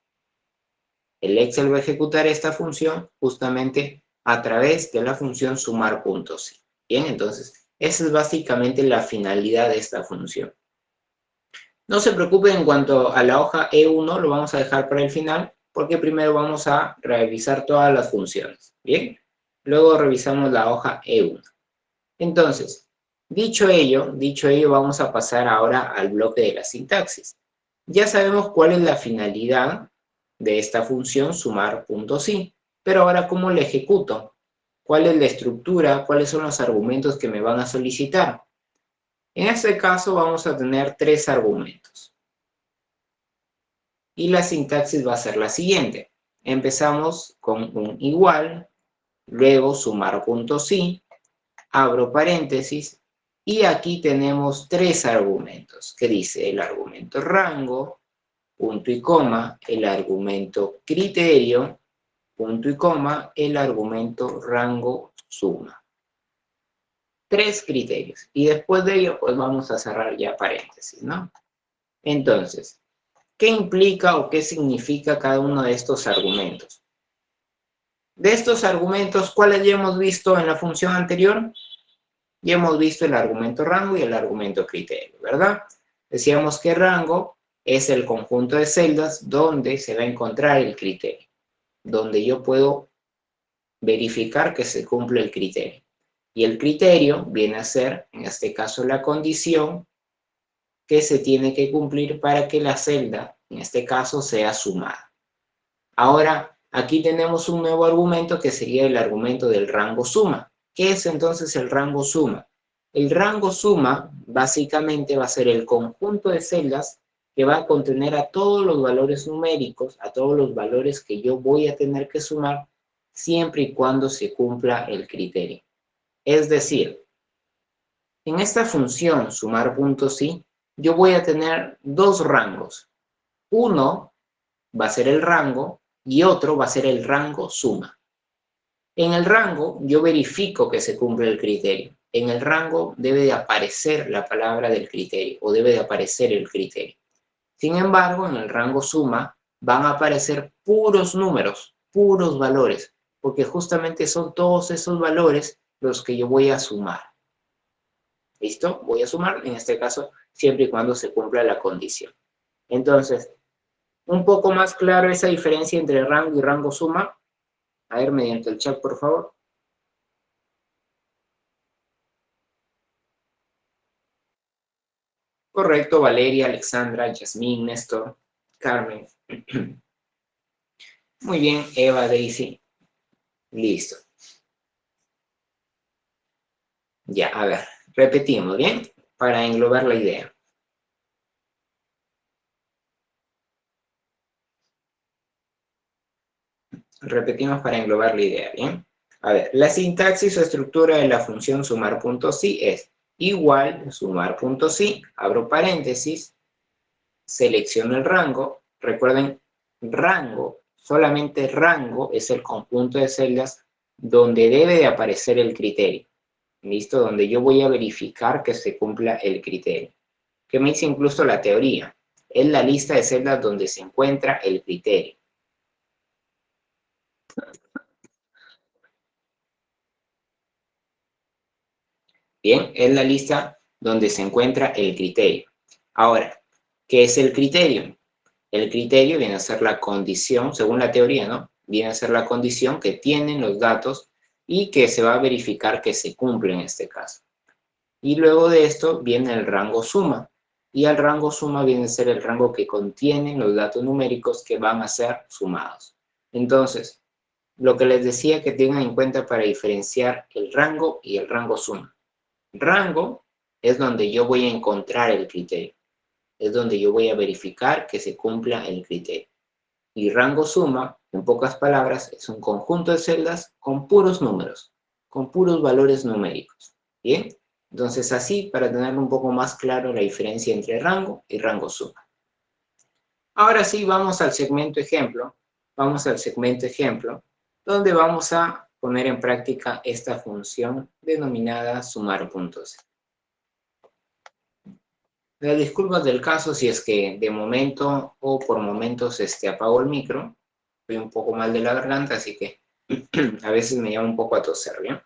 [SPEAKER 1] El Excel va a ejecutar esta función justamente a través de la función sumar.si. Bien, entonces, esa es básicamente la finalidad de esta función. No se preocupen en cuanto a la hoja E1, lo vamos a dejar para el final, porque primero vamos a revisar todas las funciones. Bien, luego revisamos la hoja E1. Entonces, dicho ello, vamos a pasar ahora al bloque de la sintaxis. Ya sabemos cuál es la finalidad de esta función sumar.si, pero ahora ¿cómo la ejecuto? ¿Cuál es la estructura? ¿Cuáles son los argumentos que me van a solicitar? En este caso vamos a tener 3 argumentos. Y la sintaxis va a ser la siguiente. Empezamos con un igual, luego sumar.si, abro paréntesis, y aquí tenemos 3 argumentos, que dice el argumento rango, punto y coma, el argumento criterio, punto y coma, el argumento rango suma. 3 criterios. Y después de ello, pues vamos a cerrar ya paréntesis, ¿no? Entonces, ¿qué implica o qué significa cada uno de estos argumentos? De estos argumentos, ¿cuáles ya hemos visto en la función anterior? Ya hemos visto el argumento rango y el argumento criterio, ¿verdad? Decíamos que rango es el conjunto de celdas donde se va a encontrar el criterio, donde yo puedo verificar que se cumple el criterio. Y el criterio viene a ser, en este caso, la condición que se tiene que cumplir para que la celda, en este caso, sea sumada. Ahora, aquí tenemos un nuevo argumento que sería el argumento del rango suma. ¿Qué es entonces el rango suma? El rango suma básicamente va a ser el conjunto de celdas que va a contener a todos los valores numéricos, a todos los valores que yo voy a tener que sumar siempre y cuando se cumpla el criterio. Es decir, en esta función sumar puntos y, yo voy a tener dos rangos. Uno va a ser el rango y otro va a ser el rango suma. En el rango yo verifico que se cumple el criterio. En el rango debe de aparecer la palabra del criterio o debe de aparecer el criterio. Sin embargo, en el rango suma van a aparecer puros números, puros valores, porque justamente son todos esos valores los que yo voy a sumar. ¿Listo? Voy a sumar, en este caso, siempre y cuando se cumpla la condición. Entonces, un poco más claro esa diferencia entre rango y rango suma. A ver, mediante el chat, por favor. Correcto, Valeria, Alexandra, Yasmín, Néstor, Carmen. Muy bien, Eva, Daisy. Listo. Ya, a ver, repetimos, ¿bien? Para englobar la idea. Repetimos para englobar la idea, ¿bien? A ver, la sintaxis o estructura de la función sumar puntos sí es igual, sumar puntos sí, abro paréntesis, selecciono el rango. Recuerden, rango, solamente rango es el conjunto de celdas donde debe de aparecer el criterio. ¿Listo? Donde yo voy a verificar que se cumpla el criterio. Que me dice incluso la teoría. Es la lista de celdas donde se encuentra el criterio. Bien, es la lista donde se encuentra el criterio. Ahora, ¿qué es el criterio? El criterio viene a ser la condición, según la teoría, ¿no? Viene a ser la condición que tienen los datos y que se va a verificar que se cumple en este caso. Y luego de esto viene el rango suma. Y el rango suma viene a ser el rango que contiene los datos numéricos que van a ser sumados. Entonces, lo que les decía que tengan en cuenta para diferenciar el rango y el rango suma. Rango es donde yo voy a encontrar el criterio. Es donde yo voy a verificar que se cumpla el criterio. Y rango suma, en pocas palabras, es un conjunto de celdas con puros números, con puros valores numéricos. ¿Bien? Entonces así, para tener un poco más claro la diferencia entre rango y rango suma. Ahora sí, vamos al segmento ejemplo. Vamos al segmento ejemplo, donde vamos a poner en práctica esta función denominada sumar puntos. Las disculpas del caso si es que de momento o por momentos apago el micro. Estoy un poco mal de la garganta, así que a veces me llama un poco a toser, ¿bien?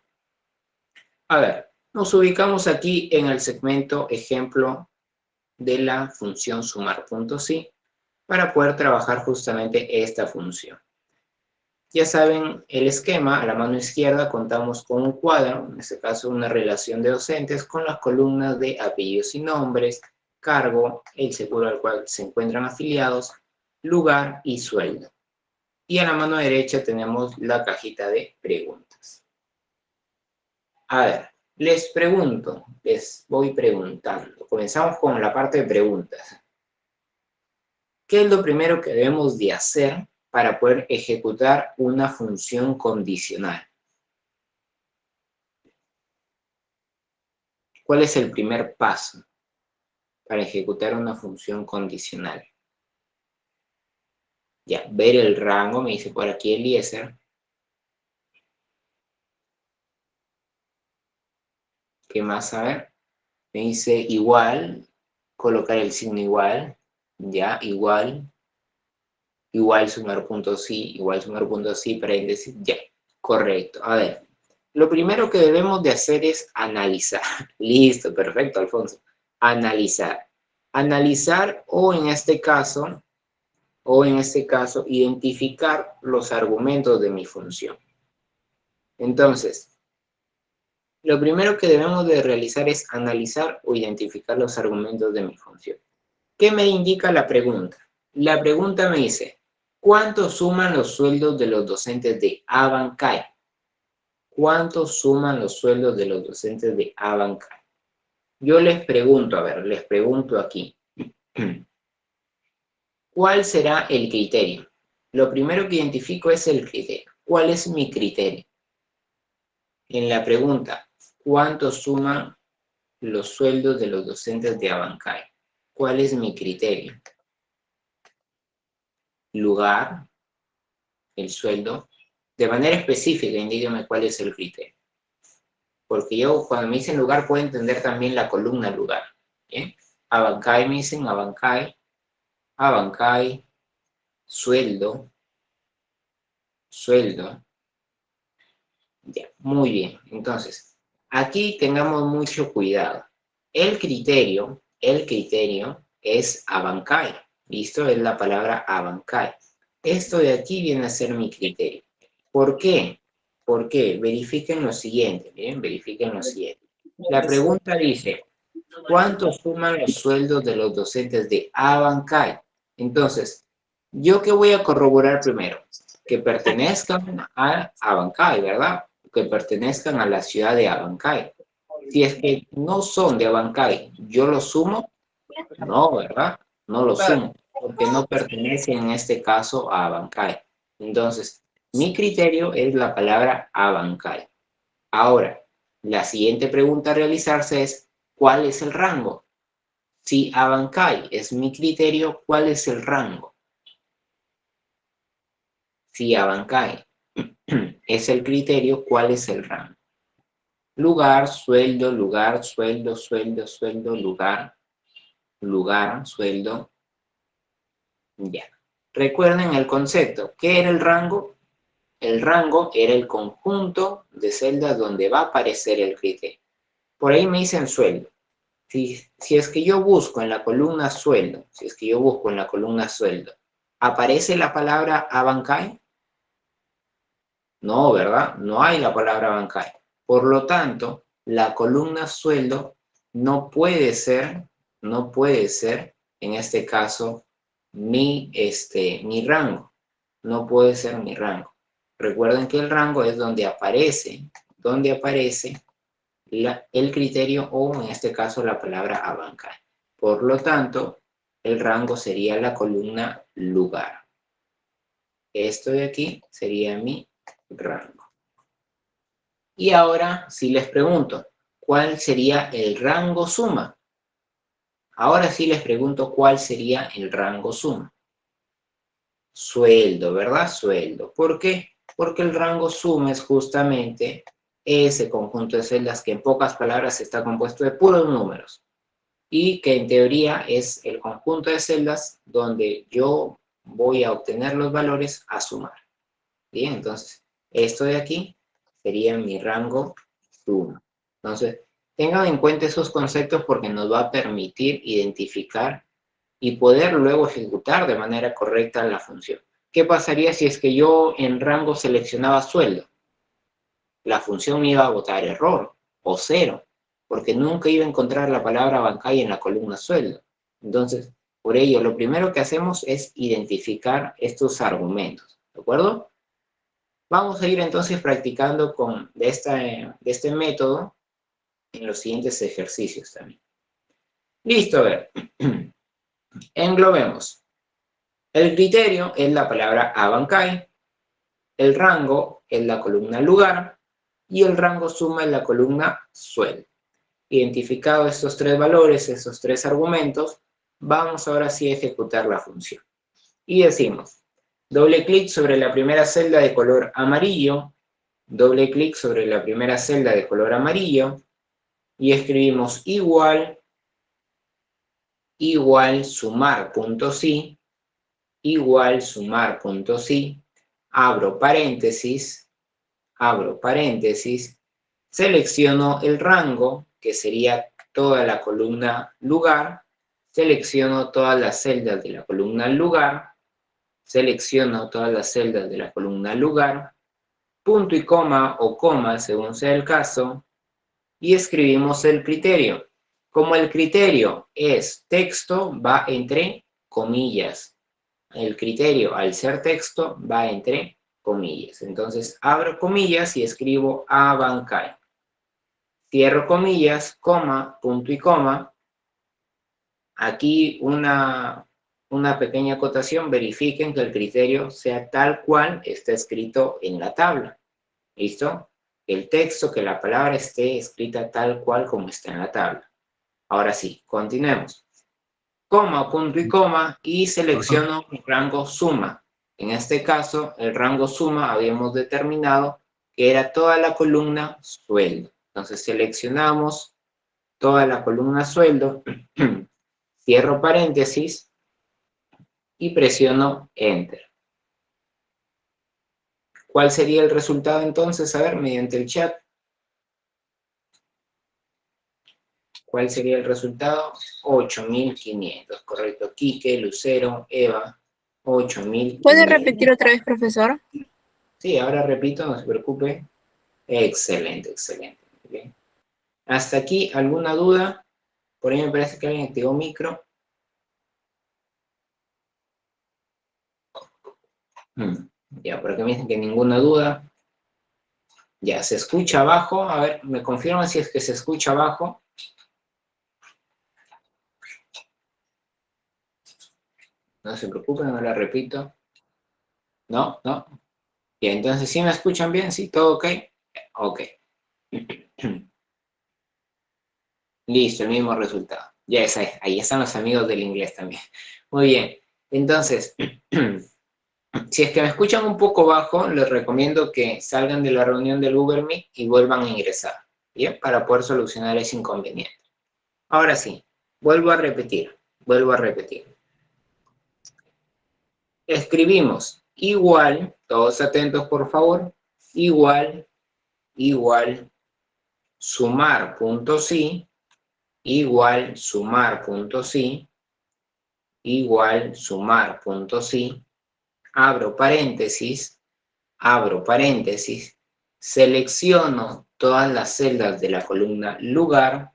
[SPEAKER 1] A ver, nos ubicamos aquí en el segmento ejemplo de la función sumar puntos sí para poder trabajar justamente esta función. Ya saben el esquema, a la mano izquierda contamos con un cuadro, en este caso una relación de docentes con las columnas de apellidos y nombres, cargo, el seguro al cual se encuentran afiliados, lugar y sueldo. Y a la mano derecha tenemos la cajita de preguntas. A ver, les pregunto, les voy preguntando. Comenzamos con la parte de preguntas. ¿Qué es lo primero que debemos de hacer para poder ejecutar una función condicional? ¿Cuál es el primer paso para ejecutar una función condicional? Ya, ver el rango, me dice por aquí Eliezer. ¿Qué más? A ver. Me dice igual, colocar el signo igual, ya, igual sumar puntos sí, igual sumar puntos sí, paréntesis, ya, correcto. A ver, lo primero que debemos de hacer es analizar. Listo, perfecto, Alfonso. Analizar. Analizar o en este caso, identificar los argumentos de mi función. Entonces, lo primero que debemos de realizar es analizar o identificar los argumentos de mi función. ¿Qué me indica la pregunta? La pregunta me dice, ¿cuánto suman los sueldos de los docentes de Abancay? ¿Cuánto suman los sueldos de los docentes de Abancay? Yo les pregunto, a ver, les pregunto aquí. ¿Cuál será el criterio? Lo primero que identifico es el criterio. ¿Cuál es mi criterio? En la pregunta, ¿cuánto suman los sueldos de los docentes de Abancay? ¿Cuál es mi criterio? Lugar, el sueldo. De manera específica, indíqueme cuál es el criterio. Porque yo, cuando me dicen lugar, puedo entender también la columna lugar. ¿Bien? Abancay, me dicen Abancay, Abancay, sueldo, sueldo. Ya, muy bien. Entonces, aquí tengamos mucho cuidado. El criterio es Abancay. ¿Listo? Es la palabra Abancay. Esto de aquí viene a ser mi criterio. ¿Por qué? ¿Por qué? Verifiquen lo siguiente, ¿bien? Verifiquen lo siguiente. La pregunta dice, ¿cuánto suman los sueldos de los docentes de Abancay? Entonces, ¿yo qué voy a corroborar primero? Que pertenezcan a Abancay, ¿verdad? Que pertenezcan a la ciudad de Abancay. Si es que no son de Abancay, ¿yo los sumo? No, ¿verdad? No lo sumo, porque no pertenecen en este caso a Abancay. Entonces, mi criterio es la palabra Abancay. Ahora, la siguiente pregunta a realizarse es, ¿cuál es el rango? Si Abancay es mi criterio, ¿cuál es el rango? Si Abancay es el criterio, ¿cuál es el rango? Lugar, sueldo, lugar, sueldo, sueldo, sueldo, lugar, lugar, sueldo. Ya. Recuerden el concepto. ¿Qué era el rango? El rango era el conjunto de celdas donde va a aparecer el criterio. Por ahí me dicen sueldo. Si es que yo busco en la columna sueldo, ¿aparece la palabra Abancay? No, ¿verdad? No hay la palabra Abancay. Por lo tanto, la columna sueldo no puede ser, en este caso, mi rango. No puede ser mi rango. Recuerden que el rango es donde aparece el criterio o en este caso la palabra Abancay. Por lo tanto, el rango sería la columna lugar. Esto de aquí sería mi rango. Y ahora, si les pregunto, ¿cuál sería el rango suma? Ahora sí les pregunto cuál sería el rango suma. Sueldo, ¿verdad? Sueldo. ¿Por qué? Porque el rango suma es justamente ese conjunto de celdas que en pocas palabras está compuesto de puros números y que en teoría es el conjunto de celdas donde yo voy a obtener los valores a sumar. Bien, entonces, esto de aquí sería mi rango suma. Entonces, tengan en cuenta esos conceptos porque nos va a permitir identificar y poder luego ejecutar de manera correcta la función. ¿Qué pasaría si es que yo en rango seleccionaba sueldo? La función me iba a botar error o cero, porque nunca iba a encontrar la palabra Abancay en la columna sueldo. Entonces, por ello, lo primero que hacemos es identificar estos argumentos, ¿de acuerdo? Vamos a ir entonces practicando de este método en los siguientes ejercicios también. Listo, a ver. Englobemos. El criterio es la palabra Abancay, el rango es la columna lugar y el rango suma es la columna sueldo. Identificados estos tres valores, estos tres argumentos, vamos ahora sí a ejecutar la función. Y decimos, doble clic sobre la primera celda de color amarillo, doble clic sobre la primera celda de color amarillo y escribimos igual sumar.si, igual sumar.si, abro paréntesis, selecciono el rango, que sería toda la columna lugar, selecciono todas las celdas de la columna lugar, selecciono todas las celdas de la columna lugar, punto y coma o coma según sea el caso, y escribimos el criterio. Como el criterio es texto, va entre comillas. El criterio, al ser texto, va entre comillas. Entonces, abro comillas y escribo Abancay. cierro comillas, coma, punto y coma. Aquí una pequeña acotación, verifiquen que el criterio sea tal cual está escrito en la tabla. ¿Listo? El texto, que la palabra esté escrita tal cual como está en la tabla. Ahora sí, continuemos. Coma, punto y coma, y selecciono el rango suma. En este caso, el rango suma habíamos determinado que era toda la columna sueldo. Entonces seleccionamos toda la columna sueldo, cierro paréntesis y presiono Enter. ¿Cuál sería el resultado entonces? A ver, mediante el chat. ¿Cuál sería el resultado? 8.500, correcto. Quique, Lucero, Eva,
[SPEAKER 2] ¿Puede
[SPEAKER 1] 8.500.
[SPEAKER 2] repetir otra vez, profesor?
[SPEAKER 1] Sí, ahora repito, no se preocupe. Excelente, excelente. Bien. Hasta aquí, ¿alguna duda? Por ahí me parece que alguien activó micro. Ya, por aquí me dicen que ninguna duda. Ya, ¿se escucha abajo? A ver, ¿me confirman si es que se escucha abajo? No se preocupen, no la repito. ¿No? ¿No? Bien, entonces, ¿sí me escuchan bien? ¿Sí? ¿Todo ok? Ok. Listo, el mismo resultado. Ya es ahí están los amigos del inglés también. Muy bien. Entonces, si es que me escuchan un poco bajo, les recomiendo que salgan de la reunión del Google Meet y vuelvan a ingresar, ¿bien? Para poder solucionar ese inconveniente. Ahora sí, vuelvo a repetir. Escribimos igual, todos atentos por favor, igual, sumar punto sí, igual, sumar punto sí, igual, sumar punto sí, abro paréntesis, selecciono todas las celdas de la columna lugar,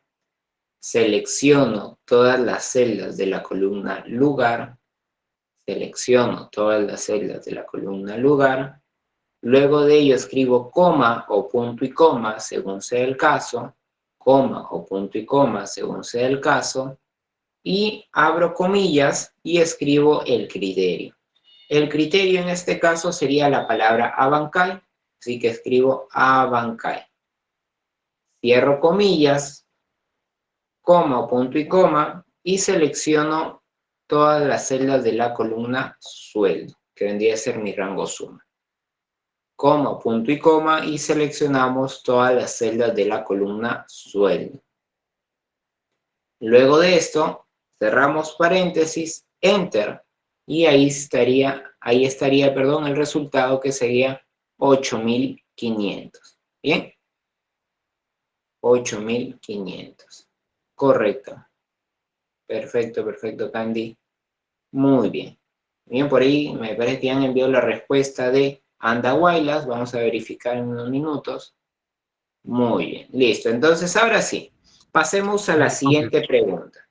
[SPEAKER 1] selecciono todas las celdas de la columna lugar, selecciono todas las celdas de la columna lugar, luego de ello escribo coma o punto y coma según sea el caso, coma o punto y coma según sea el caso, y abro comillas y escribo el criterio. El criterio en este caso sería la palabra Abancay, así que escribo Abancay. Cierro comillas, coma, punto y coma, y selecciono todas las celdas de la columna sueldo, que vendría a ser mi rango suma. Coma, punto y coma, y seleccionamos todas las celdas de la columna sueldo. Luego de esto, cerramos paréntesis, Enter, y ahí estaría, el resultado que sería 8.500. ¿Bien? 8.500. Correcto. Perfecto, Candy. Muy bien. Bien, por ahí me parece que ya han enviado la respuesta de Andahuaylas. Vamos a verificar en unos minutos. Muy bien, listo. Entonces, ahora sí, pasemos a la siguiente pregunta.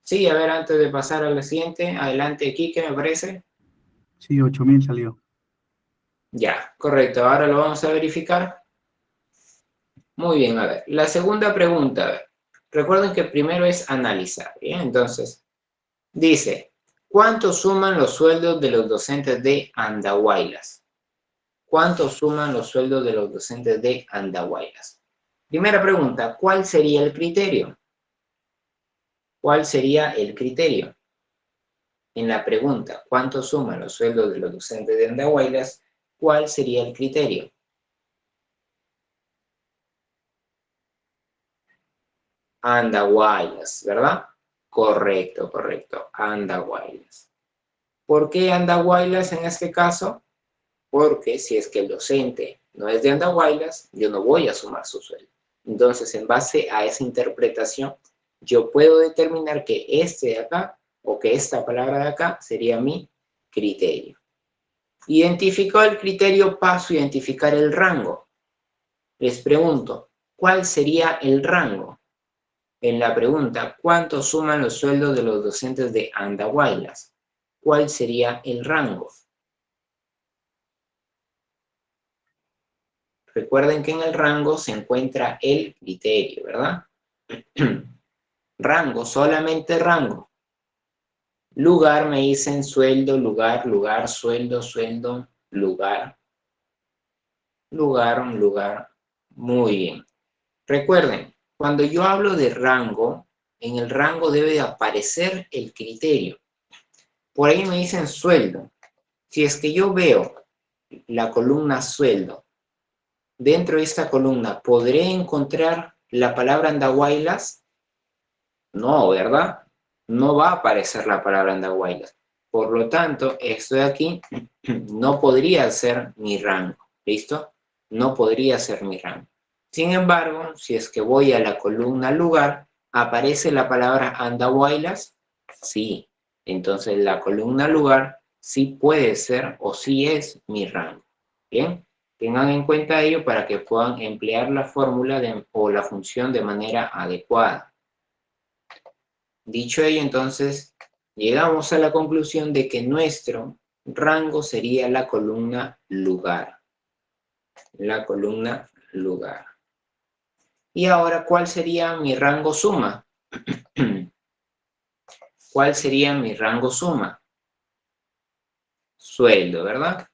[SPEAKER 1] Sí, a ver, antes de pasar a la siguiente, adelante, Kike, me parece.
[SPEAKER 3] Sí, 8.000 salió.
[SPEAKER 1] Ya, correcto. Ahora lo vamos a verificar. Muy bien, a ver. La segunda pregunta, a ver. Recuerden que primero es analizar, ¿bien? Entonces, dice, ¿cuánto suman los sueldos de los docentes de Andahuaylas? ¿Cuánto suman los sueldos de los docentes de Andahuaylas? Primera pregunta, ¿cuál sería el criterio? ¿Cuál sería el criterio? En la pregunta, ¿cuánto suman los sueldos de los docentes de Andahuaylas? ¿Cuál sería el criterio? Andahuaylas, ¿verdad? Correcto, Andahuaylas. ¿Por qué Andahuaylas en este caso? Porque si es que el docente no es de Andahuaylas, yo no voy a sumar su sueldo. Entonces, en base a esa interpretación, yo puedo determinar que este de acá o que esta palabra de acá sería mi criterio. Identificado el criterio, paso a identificar el rango. Les pregunto, ¿cuál sería el rango? En la pregunta, ¿cuánto suman los sueldos de los docentes de Andahuaylas? ¿Cuál sería el rango? Recuerden que en el rango se encuentra el criterio, ¿verdad? Rango, solamente rango. Lugar, me dicen sueldo, lugar, lugar, sueldo, sueldo, lugar. Lugar, lugar. Muy bien. Recuerden, cuando yo hablo de rango, en el rango debe aparecer el criterio. Por ahí me dicen sueldo. Si es que yo veo la columna sueldo, dentro de esta columna, ¿podré encontrar la palabra andahuaylas? No, ¿verdad? No va a aparecer la palabra andahuaylas. Por lo tanto, esto de aquí no podría ser mi rango. ¿Listo? No podría ser mi rango. Sin embargo, si es que voy a la columna lugar, ¿aparece la palabra andahuaylas? Sí. Entonces, la columna lugar sí puede ser o sí es mi rango. ¿Bien? Tengan en cuenta ello para que puedan emplear la fórmula o la función de manera adecuada. Dicho ello, entonces, llegamos a la conclusión de que nuestro rango sería la columna lugar. La columna lugar. Y ahora, ¿cuál sería mi rango suma? ¿Cuál sería mi rango suma? Sueldo, ¿verdad?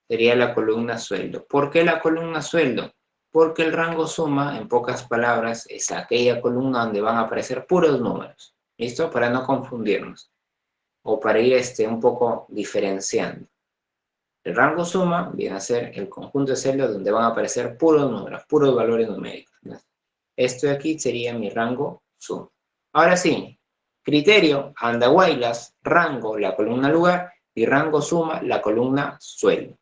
[SPEAKER 1] Sería la columna sueldo. ¿Por qué la columna sueldo? Porque el rango suma, en pocas palabras, es aquella columna donde van a aparecer puros números. ¿Listo? Para no confundirnos. O para ir un poco diferenciando. El rango suma viene a ser el conjunto de celdas donde van a aparecer puros números, puros valores numéricos. Esto de aquí sería mi rango suma. Ahora sí, criterio, andahuaylas, rango, la columna lugar, y rango suma, la columna sueldo.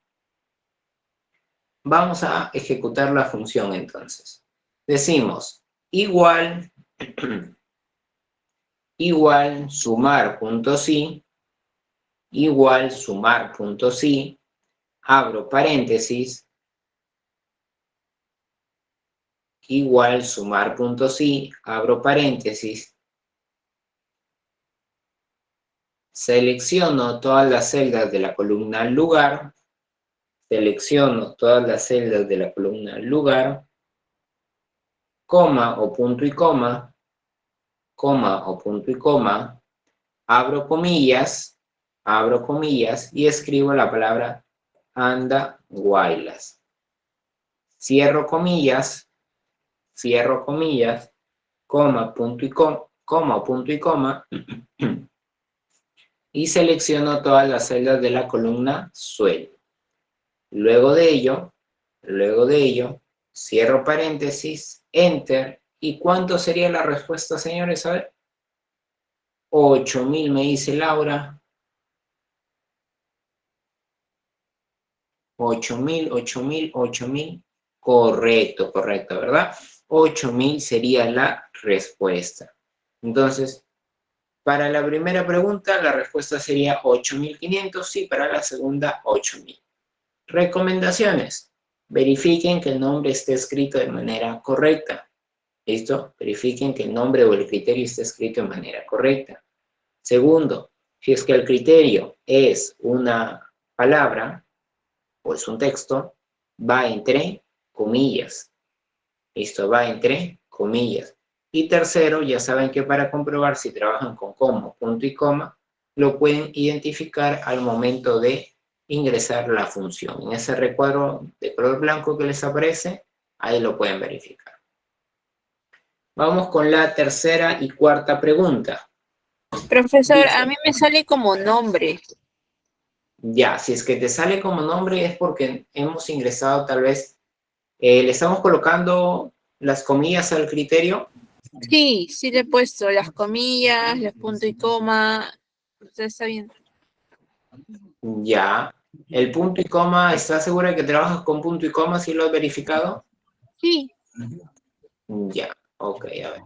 [SPEAKER 1] Vamos a ejecutar la función entonces. Decimos igual, igual sumar punto sí, igual sumar punto sí, abro paréntesis, igual sumar punto sí, abro paréntesis, selecciono todas las celdas de la columna lugar, selecciono todas las celdas de la columna lugar, coma o punto y coma o punto y coma, abro comillas y escribo la palabra andahuaylas. Cierro comillas, coma, punto y coma, y selecciono todas las celdas de la columna sueldo. Luego de ello, cierro paréntesis, enter, ¿y cuánto sería la respuesta, señores? A ver, 8.000 me dice Laura. 8.000. Correcto, ¿verdad? 8.000 sería la respuesta. Entonces, para la primera pregunta, la respuesta sería 8.500 y para la segunda, 8.000. Recomendaciones. Verifiquen que el nombre esté escrito de manera correcta. ¿Listo? Verifiquen que el nombre o el criterio esté escrito de manera correcta. Segundo, si es que el criterio es una palabra o es un texto, va entre comillas. ¿Listo? Va entre comillas. Y tercero, ya saben que para comprobar si trabajan con coma, punto y coma, lo pueden identificar al momento de ingresar la función. En ese recuadro de color blanco que les aparece, ahí lo pueden verificar. Vamos con la tercera y cuarta pregunta.
[SPEAKER 2] Profesor,
[SPEAKER 1] Dice,
[SPEAKER 2] a mí me sale como nombre.
[SPEAKER 1] ya, si es que te sale como nombre es porque hemos ingresado tal vez, le estamos colocando las comillas al criterio.
[SPEAKER 2] Sí, sí le he puesto las comillas, los punto y coma. Usted está bien.
[SPEAKER 1] Ya. ¿El punto y coma, estás segura de que trabajas con punto y coma si lo has verificado?
[SPEAKER 2] Sí.
[SPEAKER 1] Ya, ok, a ver.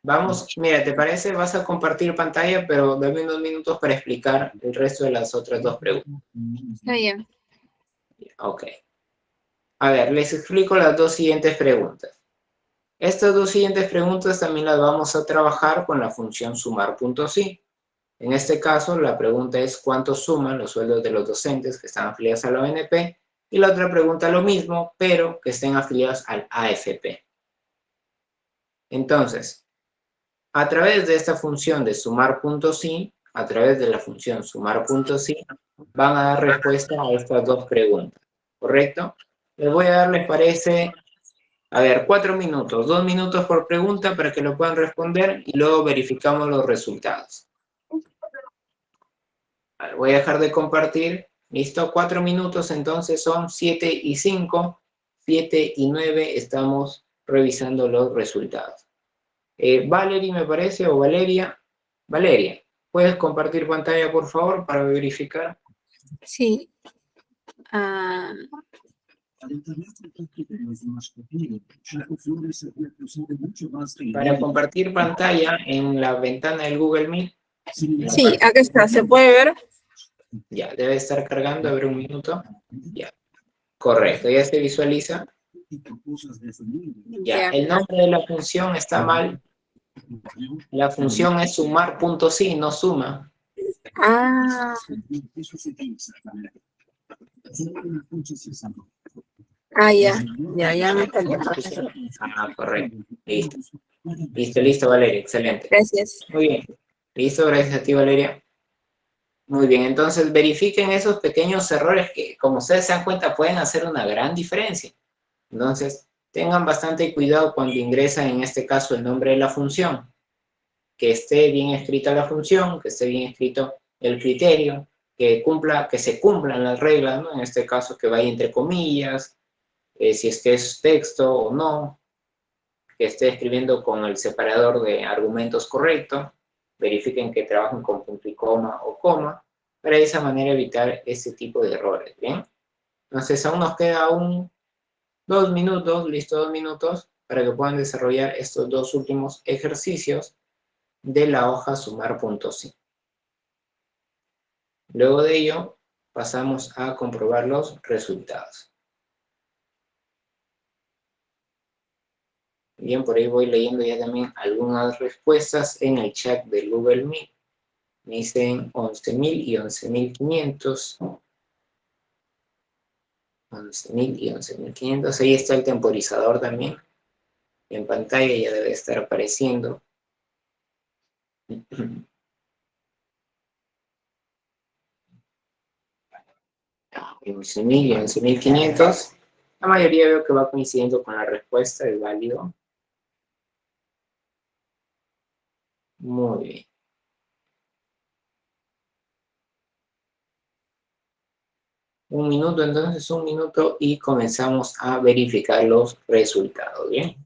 [SPEAKER 1] Vamos, mira, ¿te parece? Vas a compartir pantalla, pero dame unos minutos para explicar el resto de las otras dos preguntas.
[SPEAKER 2] Está bien.
[SPEAKER 1] Ok. A ver, les explico las dos siguientes preguntas. Estas dos siguientes preguntas también las vamos a trabajar con la función sumar.si. En este caso, la pregunta es ¿cuánto suman los sueldos de los docentes que están afiliados a la ONP Y la otra pregunta lo mismo, pero que estén afiliados al AFP. Entonces, a través de esta función de sumar.si, a través de la función sumar.si, van a dar respuesta a estas dos preguntas, ¿correcto? Les voy a dar, les parece, a ver, 4 minutos, 2 minutos por pregunta para que lo puedan responder y luego verificamos los resultados. Vale, voy a dejar de compartir. Listo, 4 minutos, entonces son 7 y 5, 7 y 9, estamos revisando los resultados. Valerie, me parece, o Valeria. Valeria, ¿puedes compartir pantalla, por favor, para verificar?
[SPEAKER 2] Sí.
[SPEAKER 1] Para compartir pantalla en la ventana del Google Meet.
[SPEAKER 2] Sí, acá está, se puede ver.
[SPEAKER 1] Ya, debe estar cargando, a ver un minuto. Ya, correcto, ya se visualiza. Ya, el nombre de la función está mal. La función es sumar.si, no suma.
[SPEAKER 2] Ah, ya me salió.
[SPEAKER 1] Ah, correcto. Listo. Listo, Valeria, excelente.
[SPEAKER 2] Gracias.
[SPEAKER 1] Muy bien. Listo, gracias a ti, Valeria. Muy bien, entonces verifiquen esos pequeños errores que, como ustedes se dan cuenta, pueden hacer una gran diferencia. Entonces, tengan bastante cuidado cuando ingresan, en este caso, el nombre de la función. Que esté bien escrita la función, que esté bien escrito el criterio, que se cumplan las reglas, ¿no? En este caso, que vaya entre comillas, si es que es texto o no, que esté escribiendo con el separador de argumentos correcto, verifiquen que trabajen con punto y coma o coma, para de esa manera evitar ese tipo de errores, ¿bien? Entonces aún nos queda 2 minutos, listo, 2 minutos, para que puedan desarrollar estos dos últimos ejercicios de la hoja sumar.si. Luego de ello, pasamos a comprobar los resultados. Bien, por ahí voy leyendo ya también algunas respuestas en el chat de Google Meet. Me dicen 11.000 y 11.500. 11.000 y 11.500. Ahí está el temporizador también. En pantalla ya debe estar apareciendo. 11.000 y 11.500. La mayoría veo que va coincidiendo con la respuesta, es válido. Muy bien. Un minuto, entonces, un minuto y comenzamos a verificar los resultados, ¿bien?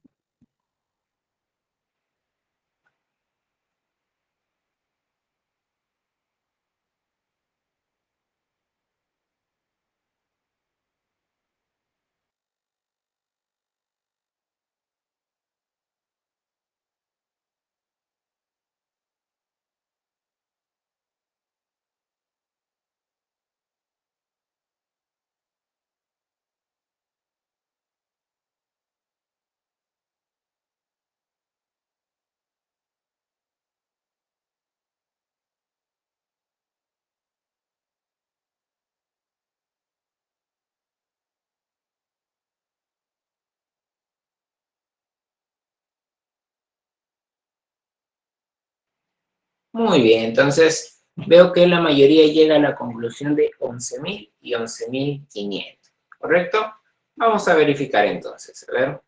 [SPEAKER 1] Muy bien, entonces veo que la mayoría llega a la conclusión de 11.000 y 11.500, ¿correcto? Vamos a verificar entonces, a ver.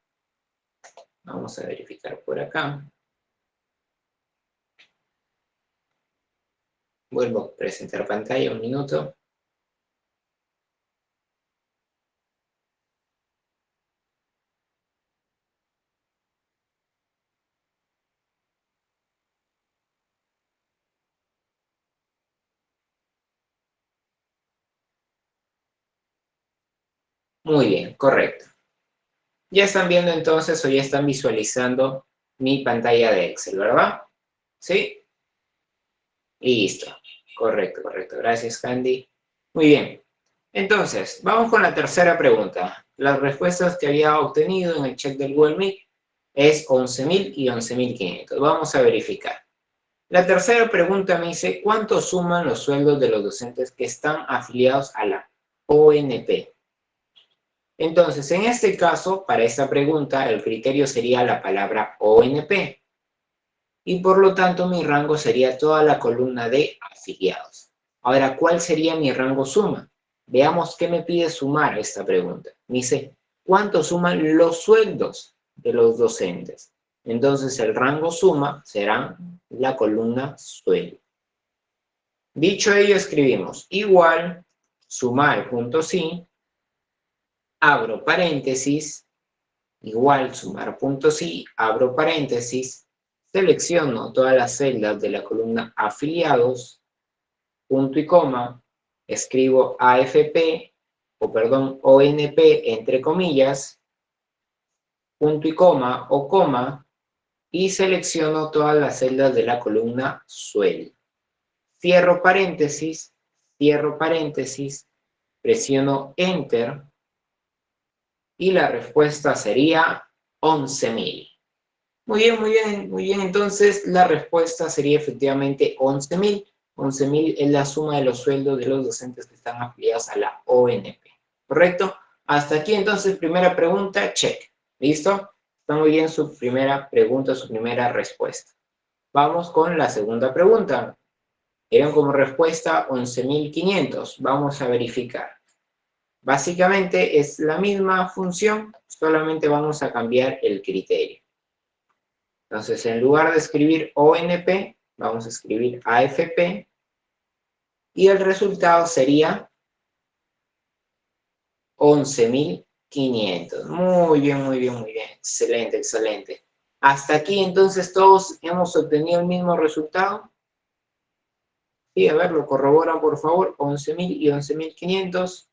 [SPEAKER 1] Vamos a verificar por acá. Vuelvo a presentar pantalla, un minuto. Muy bien, correcto. Ya están viendo entonces o ya están visualizando mi pantalla de Excel, ¿verdad? ¿Sí? Listo. Correcto. Gracias, Candy. Muy bien. Entonces, vamos con la tercera pregunta. Las respuestas que había obtenido en el chat del Google Meet es 11.000 y 11.500. Vamos a verificar. La tercera pregunta me dice, ¿cuánto suman los sueldos de los docentes que están afiliados a la ONP? Entonces, en este caso, para esta pregunta, el criterio sería la palabra ONP. Y por lo tanto, mi rango sería toda la columna de afiliados. Ahora, ¿cuál sería mi rango suma? Veamos qué me pide sumar esta pregunta. Me dice, ¿cuánto suman los sueldos de los docentes? Entonces, el rango suma será la columna sueldo. Dicho ello, escribimos igual sumar punto sí, abro paréntesis, igual sumar punto sí, abro paréntesis, selecciono todas las celdas de la columna afiliados, punto y coma, escribo AFP, ONP entre comillas, punto y coma o coma, y selecciono todas las celdas de la columna sueldo. Cierro paréntesis, presiono Enter, y la respuesta sería 11.000. Muy bien, muy bien, muy bien. Entonces, la respuesta sería efectivamente 11.000. 11.000 es la suma de los sueldos de los docentes que están afiliados a la ONP. ¿Correcto? Hasta aquí, entonces, primera pregunta, check. ¿Listo? Está muy bien su primera pregunta, su primera respuesta. Vamos con la segunda pregunta. Dieron como respuesta 11.500. Vamos a verificar. Básicamente es la misma función, solamente vamos a cambiar el criterio. Entonces, en lugar de escribir ONP, vamos a escribir AFP. Y el resultado sería 11.500. Muy bien, muy bien, muy bien. Excelente, excelente. Hasta aquí, entonces, todos hemos obtenido el mismo resultado. Sí, a ver, lo corroboran, por favor. 11.000 y 11.500.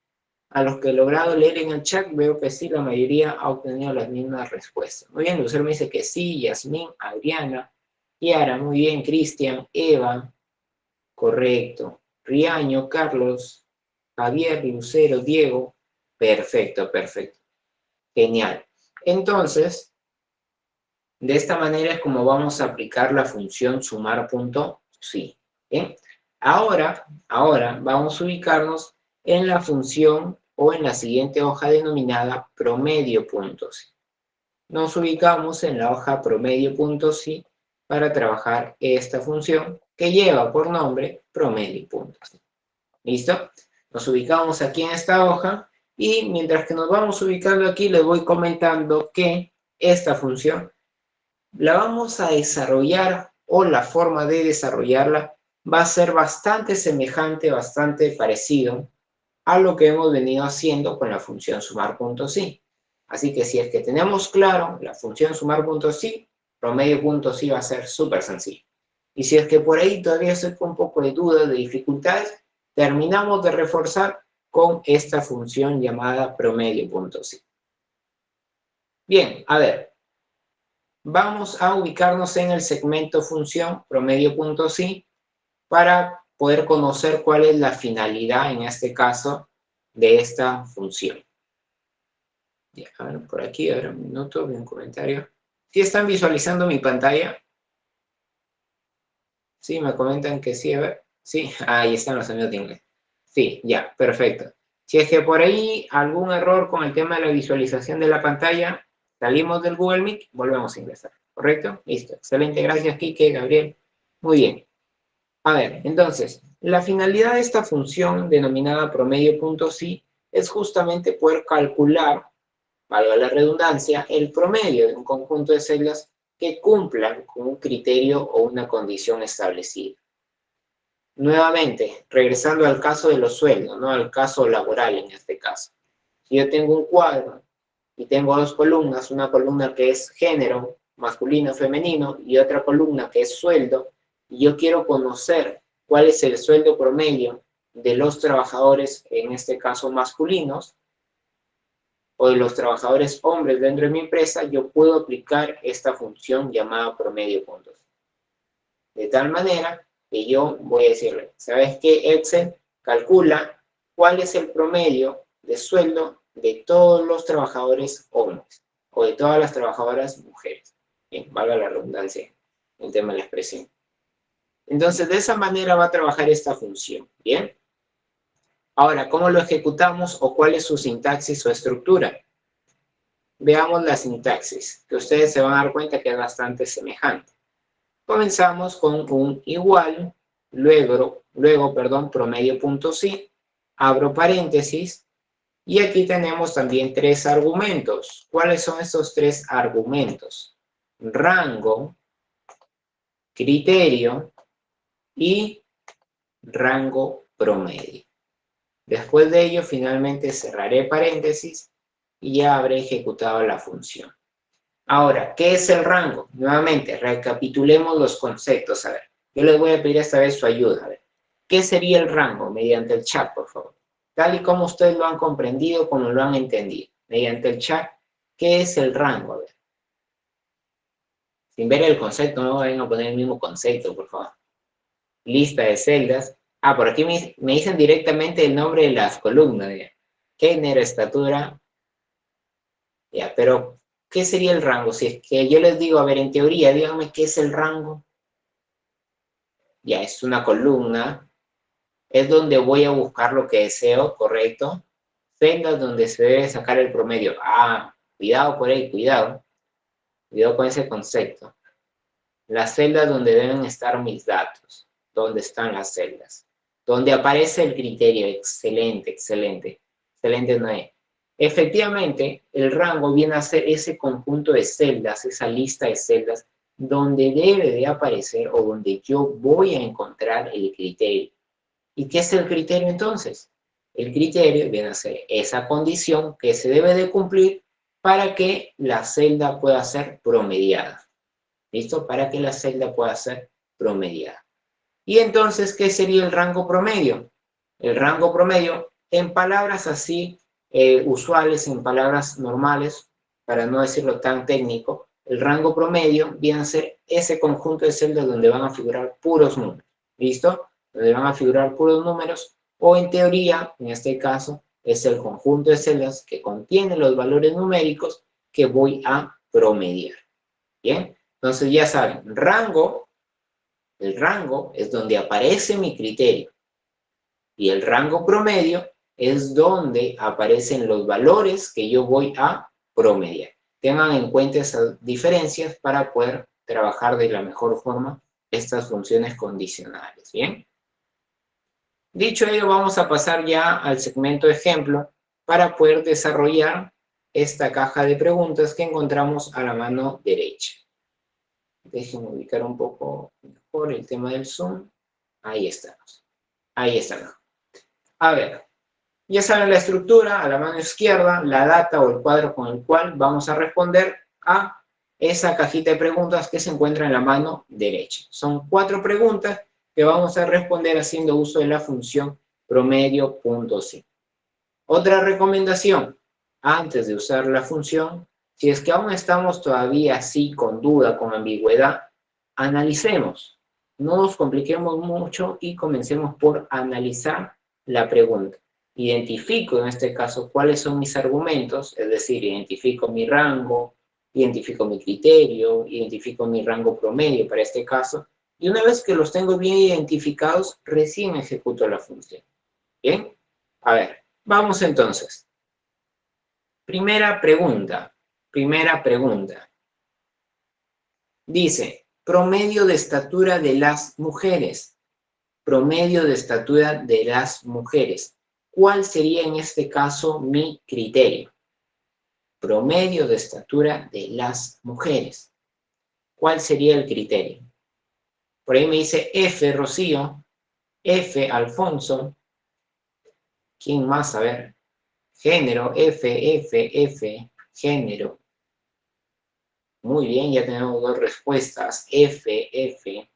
[SPEAKER 1] A los que he logrado leer en el chat, veo que sí, la mayoría ha obtenido las mismas respuestas. Muy bien, Lucero me dice que sí, Yasmín, Adriana, Yara, muy bien, Cristian, Eva, correcto, Riaño, Carlos, Javier, Lucero, Diego, perfecto, perfecto, genial. Entonces, de esta manera es como vamos a aplicar la función sumar punto sí. ¿Bien? Ahora vamos a ubicarnos en la función o en la siguiente hoja denominada promedio punto sí. Nos ubicamos en la hoja promedio punto sí para trabajar esta función que lleva por nombre promedio punto sí. ¿Listo? Nos ubicamos aquí en esta hoja y mientras que nos vamos ubicando aquí les voy comentando que esta función la vamos a desarrollar o la forma de desarrollarla va a ser bastante semejante, bastante parecido a lo que hemos venido haciendo con la función sumar.sí. Así que si es que tenemos claro la función sumar.sí, promedio.sí va a ser súper sencillo. Y si es que por ahí todavía estoy con un poco de dudas, de dificultades, terminamos de reforzar con esta función llamada promedio.sí. Bien, a ver. Vamos a ubicarnos en el segmento función promedio.sí para poder conocer cuál es la finalidad, en este caso, de esta función. Ya, a ver, por aquí, a ver, un minuto, un comentario. ¿Sí están visualizando mi pantalla? Sí, me comentan que sí, a ver. Sí, ahí están los amigos de inglés. Sí, ya, perfecto. Si es que por ahí algún error con el tema de la visualización de la pantalla, salimos del Google Meet, volvemos a ingresar. ¿Correcto? Listo. Excelente. Gracias, Quique, Gabriel. Muy bien. A ver, entonces, la finalidad de esta función denominada promedio.sí es justamente poder calcular, valga la redundancia, el promedio de un conjunto de celdas que cumplan con un criterio o una condición establecida. Nuevamente, regresando al caso de los sueldos, ¿no? Al caso laboral en este caso. Si yo tengo un cuadro y tengo dos columnas, una columna que es género, masculino, femenino, y otra columna que es sueldo, y yo quiero conocer cuál es el sueldo promedio de los trabajadores, en este caso masculinos, o de los trabajadores hombres dentro de mi empresa, yo puedo aplicar esta función llamada promedio puntos. De tal manera que yo voy a decirle, ¿sabes qué? Excel calcula cuál es el promedio de sueldo de todos los trabajadores hombres o de todas las trabajadoras mujeres. Bien, valga la redundancia el tema de la expresión. Entonces, de esa manera va a trabajar esta función. Bien. Ahora, ¿cómo lo ejecutamos o cuál es su sintaxis o estructura? Veamos la sintaxis, que ustedes se van a dar cuenta que es bastante semejante. Comenzamos con un igual, luego promedio.si, abro paréntesis, y aquí tenemos también tres argumentos. ¿Cuáles son estos tres argumentos? Rango, criterio y rango promedio. Después de ello, finalmente cerraré paréntesis y ya habré ejecutado la función. Ahora, ¿qué es el rango? Nuevamente, recapitulemos los conceptos. A ver, yo les voy a pedir esta vez su ayuda. A ver, ¿qué sería el rango? Mediante el chat, por favor. Tal y como ustedes lo han comprendido, como lo han entendido. Mediante el chat, ¿qué es el rango? A ver. Sin ver el concepto, no vayan a poner el mismo concepto, por favor. Lista de celdas. Ah, por aquí me dicen directamente el nombre de las columnas. Ya. Género, estatura. Ya, pero ¿qué sería el rango? Si es que yo les digo, a ver, en teoría, díganme qué es el rango. Ya, es una columna. Es donde voy a buscar lo que deseo, ¿correcto? Celdas donde se debe sacar el promedio. Ah, cuidado por ahí, cuidado. Cuidado con ese concepto. Las celdas donde deben estar mis datos. ¿Dónde están las celdas? Donde aparece el criterio. Excelente, excelente. Excelente, Noé. Efectivamente, el rango viene a ser ese conjunto de celdas, esa lista de celdas, donde debe de aparecer o donde yo voy a encontrar el criterio. ¿Y qué es el criterio entonces? El criterio viene a ser esa condición que se debe de cumplir para que la celda pueda ser promediada. ¿Listo? Para que la celda pueda ser promediada. Y entonces, ¿qué sería el rango promedio? El rango promedio, en palabras así usuales, en palabras normales, para no decirlo tan técnico, el rango promedio viene a ser ese conjunto de celdas donde van a figurar puros números. ¿Listo? Donde van a figurar puros números, o en teoría, en este caso, es el conjunto de celdas que contiene los valores numéricos que voy a promediar. ¿Bien? Entonces ya saben, el rango es donde aparece mi criterio y el rango promedio es donde aparecen los valores que yo voy a promediar. Tengan en cuenta esas diferencias para poder trabajar de la mejor forma estas funciones condicionales. ¿Bien? Dicho ello, vamos a pasar ya al segmento ejemplo para poder desarrollar esta caja de preguntas que encontramos a la mano derecha. Déjenme ubicar un poco mejor el tema del Zoom. Ahí estamos. Ahí estamos. A ver, ya saben la estructura, a la mano izquierda, la data o el cuadro con el cual vamos a responder a esa cajita de preguntas que se encuentra en la mano derecha. Son 4 preguntas que vamos a responder haciendo uso de la función promedio.si. Otra recomendación, antes de usar la función, si es que aún estamos todavía así con duda, con ambigüedad, analicemos. No nos compliquemos mucho y comencemos por analizar la pregunta. Identifico en este caso cuáles son mis argumentos, es decir, identifico mi rango, identifico mi criterio, identifico mi rango promedio para este caso, y una vez que los tengo bien identificados, recién ejecuto la función. ¿Bien? A ver, vamos entonces. Primera pregunta. Dice, promedio de estatura de las mujeres. Promedio de estatura de las mujeres. ¿Cuál sería en este caso mi criterio? Promedio de estatura de las mujeres. ¿Cuál sería el criterio? Por ahí me dice F, Rocío. F, Alfonso. ¿Quién más? A ver. Género, F, género. Muy bien, ya tenemos 2 respuestas. F.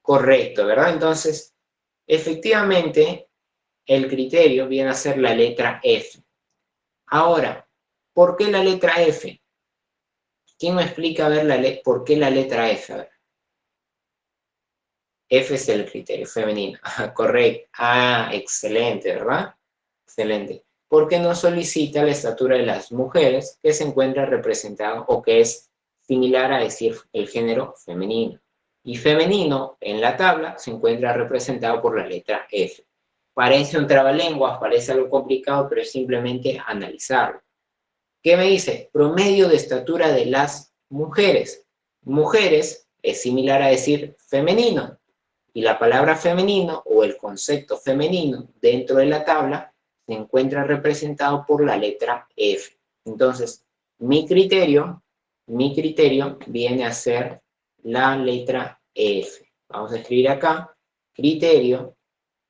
[SPEAKER 1] Correcto, ¿verdad? Entonces, efectivamente, el criterio viene a ser la letra F. Ahora, ¿por qué la letra F? ¿Quién me explica a ver por qué la letra F? A ver. F es el criterio femenino. Correcto. Ah, excelente, ¿verdad? Excelente. Porque nos solicita la estatura de las mujeres que se encuentra representado o que es similar a decir el género femenino. Y femenino en la tabla se encuentra representado por la letra F. Parece un trabalenguas, parece algo complicado, pero es simplemente analizarlo. ¿Qué me dice? Promedio de estatura de las mujeres. Mujeres es similar a decir femenino. Y la palabra femenino o el concepto femenino dentro de la tabla se encuentra representado por la letra F. Entonces, mi criterio viene a ser la letra F. Vamos a escribir acá, criterio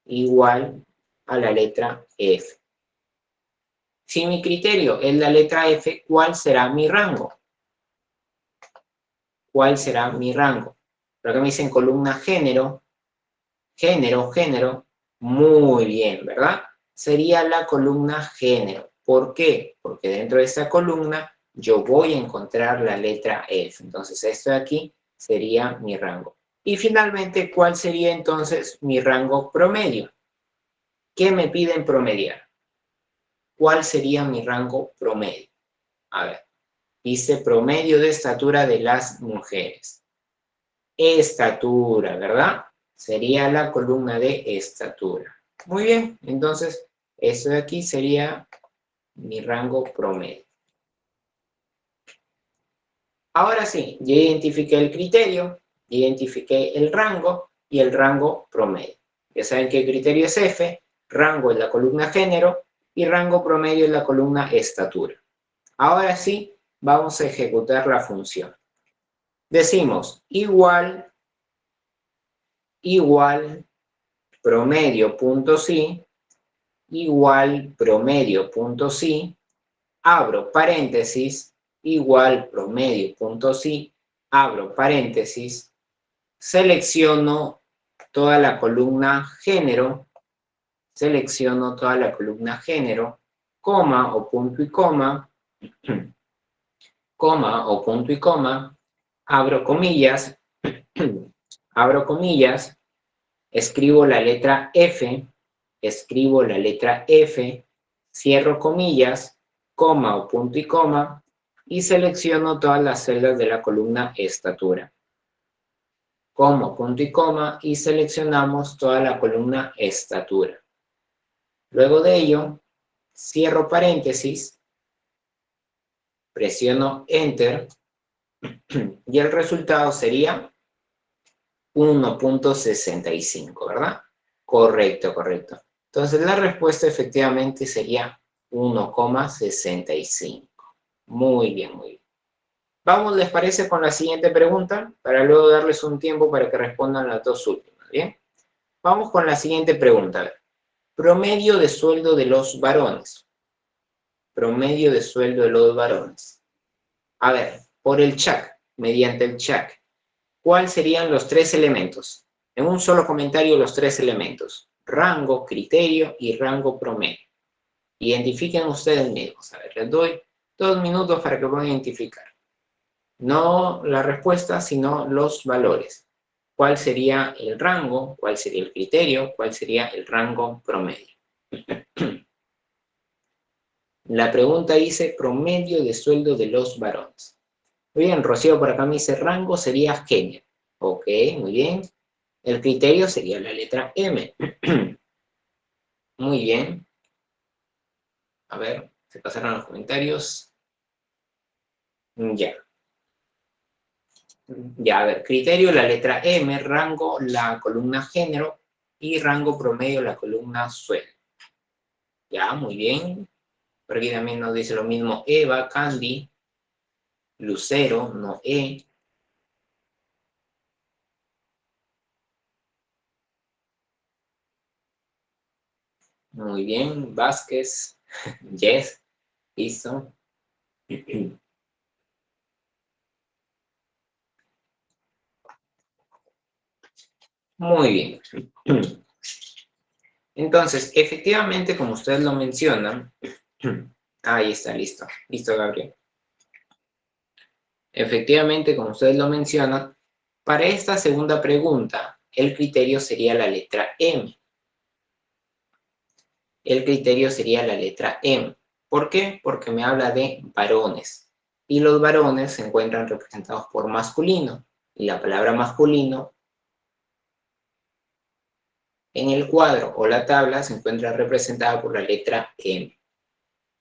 [SPEAKER 1] igual a la letra F. Si mi criterio es la letra F, ¿cuál será mi rango? ¿Cuál será mi rango? Por acá me dicen columna género, género, muy bien, ¿verdad? Sería la columna género. ¿Por qué? Porque dentro de esta columna yo voy a encontrar la letra F. Entonces, esto de aquí sería mi rango. Y finalmente, ¿cuál sería entonces mi rango promedio? ¿Qué me piden promediar? ¿Cuál sería mi rango promedio? A ver, dice promedio de estatura de las mujeres. Estatura, ¿verdad? Sería la columna de estatura. Muy bien, entonces, eso de aquí sería mi rango promedio. Ahora sí, ya identifiqué el criterio, identifiqué el rango y el rango promedio. Ya saben que el criterio es F, rango es la columna género y rango promedio es la columna estatura. Ahora sí, vamos a ejecutar la función. Decimos igual promedio.si igual promedio.si, abro paréntesis, igual promedio.si, abro paréntesis, selecciono toda la columna género, coma o punto y coma, abro comillas, escribo la letra F, cierro comillas, coma o punto y coma, y selecciono todas las celdas de la columna estatura. Coma, punto y coma, y seleccionamos toda la columna estatura. Luego de ello, cierro paréntesis, presiono Enter, y el resultado sería 1.65, ¿verdad? Correcto. Entonces la respuesta efectivamente sería 1,65. Muy bien. Vamos, ¿les parece con la siguiente pregunta? Para luego darles un tiempo para que respondan las dos últimas, ¿bien? Vamos con la siguiente pregunta. A ver. Promedio de sueldo de los varones. A ver, por el chat, mediante el chat, ¿cuáles serían los tres elementos? En un solo comentario los tres elementos. Rango, criterio y rango promedio. Identifiquen ustedes mismos. A ver, les doy 2 minutos para que puedan identificar. No la respuesta, sino los valores. ¿Cuál sería el rango? ¿Cuál sería el criterio? ¿Cuál sería el rango promedio? La pregunta dice promedio de sueldo de los varones. Muy bien, Rocío por acá me dice rango sería género. Ok, muy bien. El criterio sería la letra M. Muy bien. A ver, se pasaron los comentarios. Ya. Ya, a ver, criterio la letra M, rango la columna género y rango promedio la columna sueldo. Ya, muy bien. Por aquí también nos dice lo mismo Eva, Candy, Lucero, Noé. Muy bien, Vázquez, Yes, listo. Muy bien. Entonces, efectivamente, como ustedes lo mencionan, ahí está, listo. Listo, Gabriel. Efectivamente, como ustedes lo mencionan, para esta segunda pregunta, el criterio sería la letra M. El criterio sería la letra M. ¿Por qué? Porque me habla de varones. Y los varones se encuentran representados por masculino. Y la palabra masculino En el cuadro o la tabla se encuentra representada por la letra M.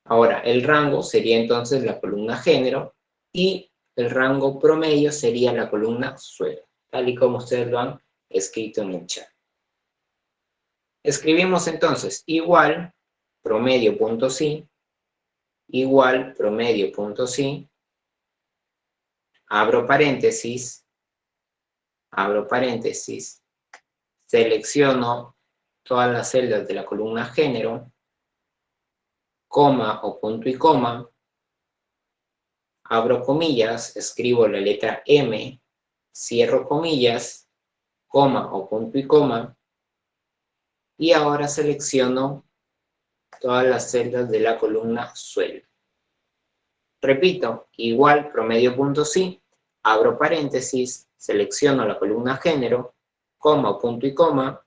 [SPEAKER 1] Ahora, el rango sería entonces la columna género y el rango promedio sería la columna suelo, tal y como ustedes lo han escrito en el chat. Escribimos entonces igual promedio.si, igual promedio.si, abro paréntesis, selecciono todas las celdas de la columna género, coma o punto y coma, abro comillas, escribo la letra M, cierro comillas, coma o punto y coma, y ahora selecciono todas las celdas de la columna suelo. Repito, igual promedio.si, abro paréntesis, selecciono la columna género, coma o punto y coma,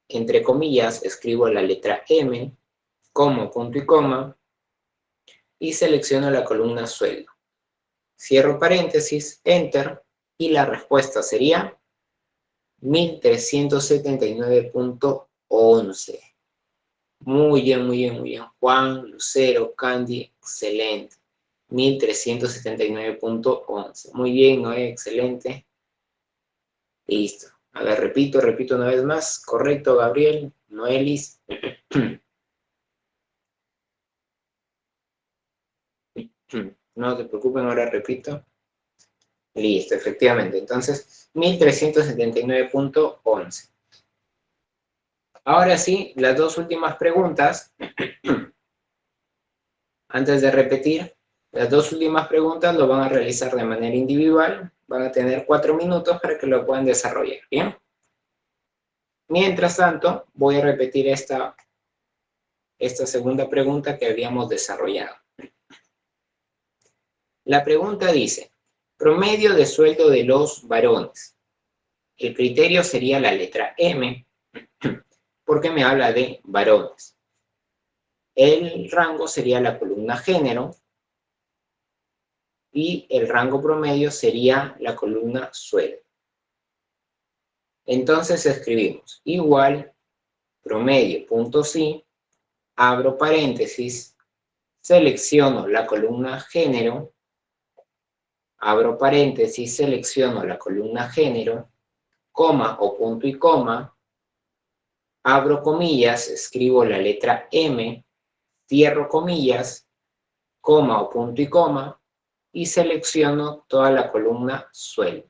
[SPEAKER 1] entre comillas escribo la letra M, coma, punto y coma, y selecciono la columna sueldo. Cierro paréntesis, enter, y la respuesta sería 1379.11. Muy bien, muy bien, muy bien. Juan, Lucero, Candy, excelente. 1379.11. Muy bien, Noé, excelente. Listo. A ver, repito una vez más. Correcto, Gabriel, Noelis. No se preocupen, ahora repito. Listo, efectivamente. Entonces, 1379.11. Ahora sí, las dos últimas preguntas. Antes de repetir, las dos últimas preguntas lo van a realizar de manera individual. Van a tener 4 minutos para que lo puedan desarrollar, ¿bien? Mientras tanto, voy a repetir esta segunda pregunta que habíamos desarrollado. La pregunta dice, promedio de sueldo de los varones. El criterio sería la letra M, porque me habla de varones. El rango sería la columna género y el rango promedio sería la columna sueldo. Entonces escribimos igual promedio.si, abro paréntesis, selecciono la columna género, abro paréntesis, selecciono la columna género, coma o punto y coma, abro comillas, escribo la letra M, cierro comillas, coma o punto y coma, y selecciono toda la columna sueldo.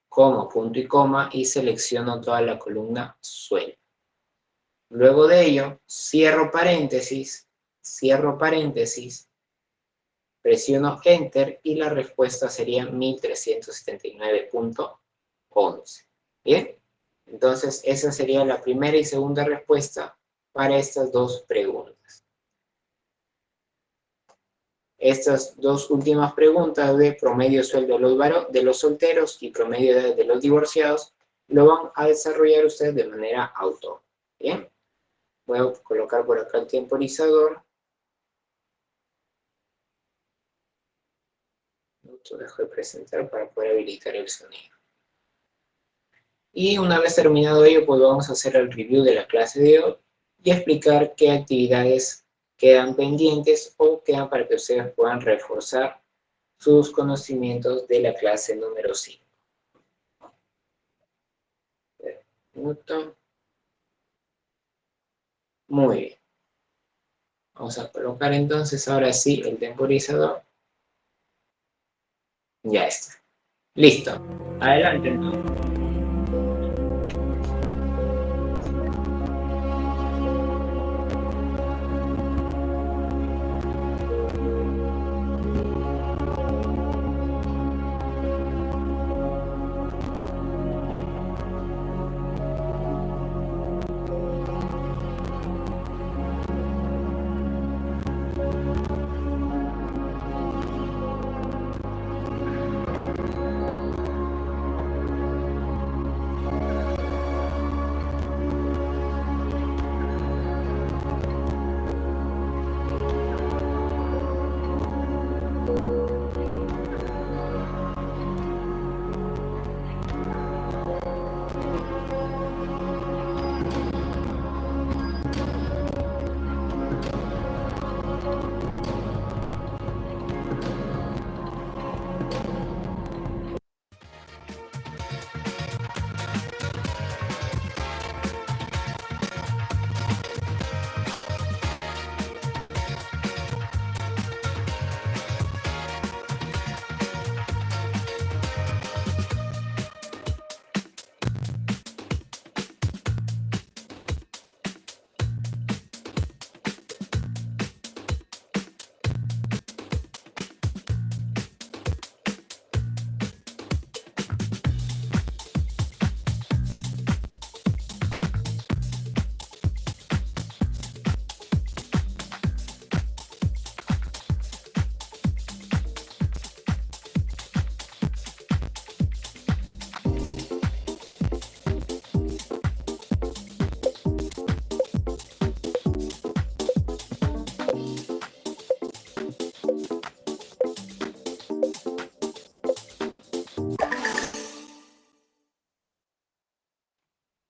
[SPEAKER 1] Coma, punto y coma, y selecciono toda la columna sueldo. Luego de ello, cierro paréntesis, presiono Enter y la respuesta sería 1379.11. ¿Bien? Entonces, esa sería la primera y segunda respuesta para estas dos preguntas. Estas dos últimas preguntas de promedio sueldo de los solteros y promedio edad de los divorciados lo van a desarrollar ustedes de manera autónoma. ¿Bien? Voy a colocar por acá el temporizador. Lo dejo de presentar para poder habilitar el sonido. Y una vez terminado ello, pues vamos a hacer el review de la clase de hoy y explicar qué actividades quedan pendientes o quedan para que ustedes puedan reforzar sus conocimientos de la clase número 5. Un minuto. Muy bien. Vamos a colocar entonces ahora sí el temporizador. Ya está. Listo. Adelante entonces.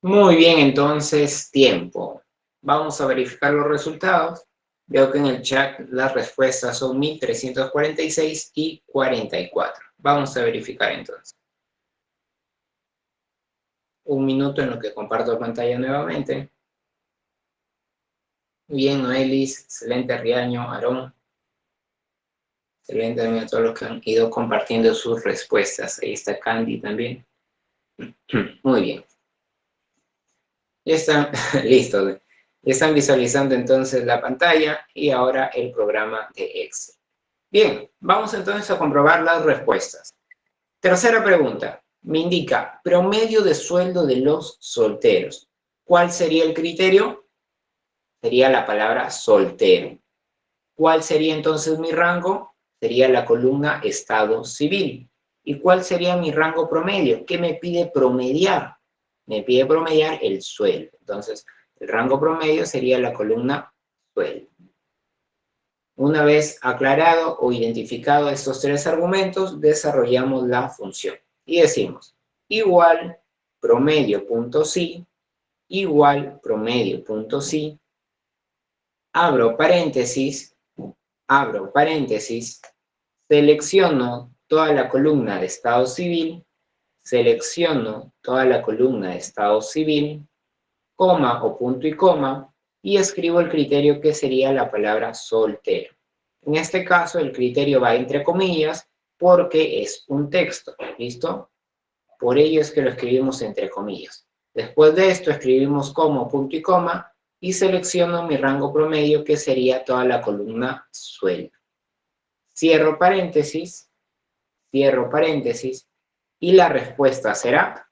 [SPEAKER 1] Muy bien, entonces, tiempo. Vamos a verificar los resultados. Veo que en el chat las respuestas son 1346 y 44. Vamos a verificar entonces. Un minuto en lo que comparto pantalla nuevamente. Bien, Noelis, excelente, Riaño, Aarón. Excelente también a todos los que han ido compartiendo sus respuestas. Ahí está Candy también. Muy bien. Ya están listos. Ya están visualizando entonces la pantalla y ahora el programa de Excel. Bien, vamos entonces a comprobar las respuestas. Tercera pregunta. Me indica promedio de sueldo de los solteros. ¿Cuál sería el criterio? Sería la palabra soltero. ¿Cuál sería entonces mi rango? Sería la columna estado civil. ¿Y cuál sería mi rango promedio? ¿Qué me pide promediar? Me pide promediar el sueldo. Entonces, el rango promedio sería la columna sueldo. Una vez aclarado o identificado estos tres argumentos, desarrollamos la función. Y decimos, igual promedio.si, igual promedio.si, abro paréntesis, selecciono toda la columna de estado civil, selecciono toda la columna de estado civil, coma o punto y coma, y escribo el criterio que sería la palabra soltero. En este caso, el criterio va entre comillas porque es un texto, ¿listo? Por ello es que lo escribimos entre comillas. Después de esto, escribimos coma, punto y coma, y selecciono mi rango promedio, que sería toda la columna sueldo. Cierro paréntesis, y la respuesta será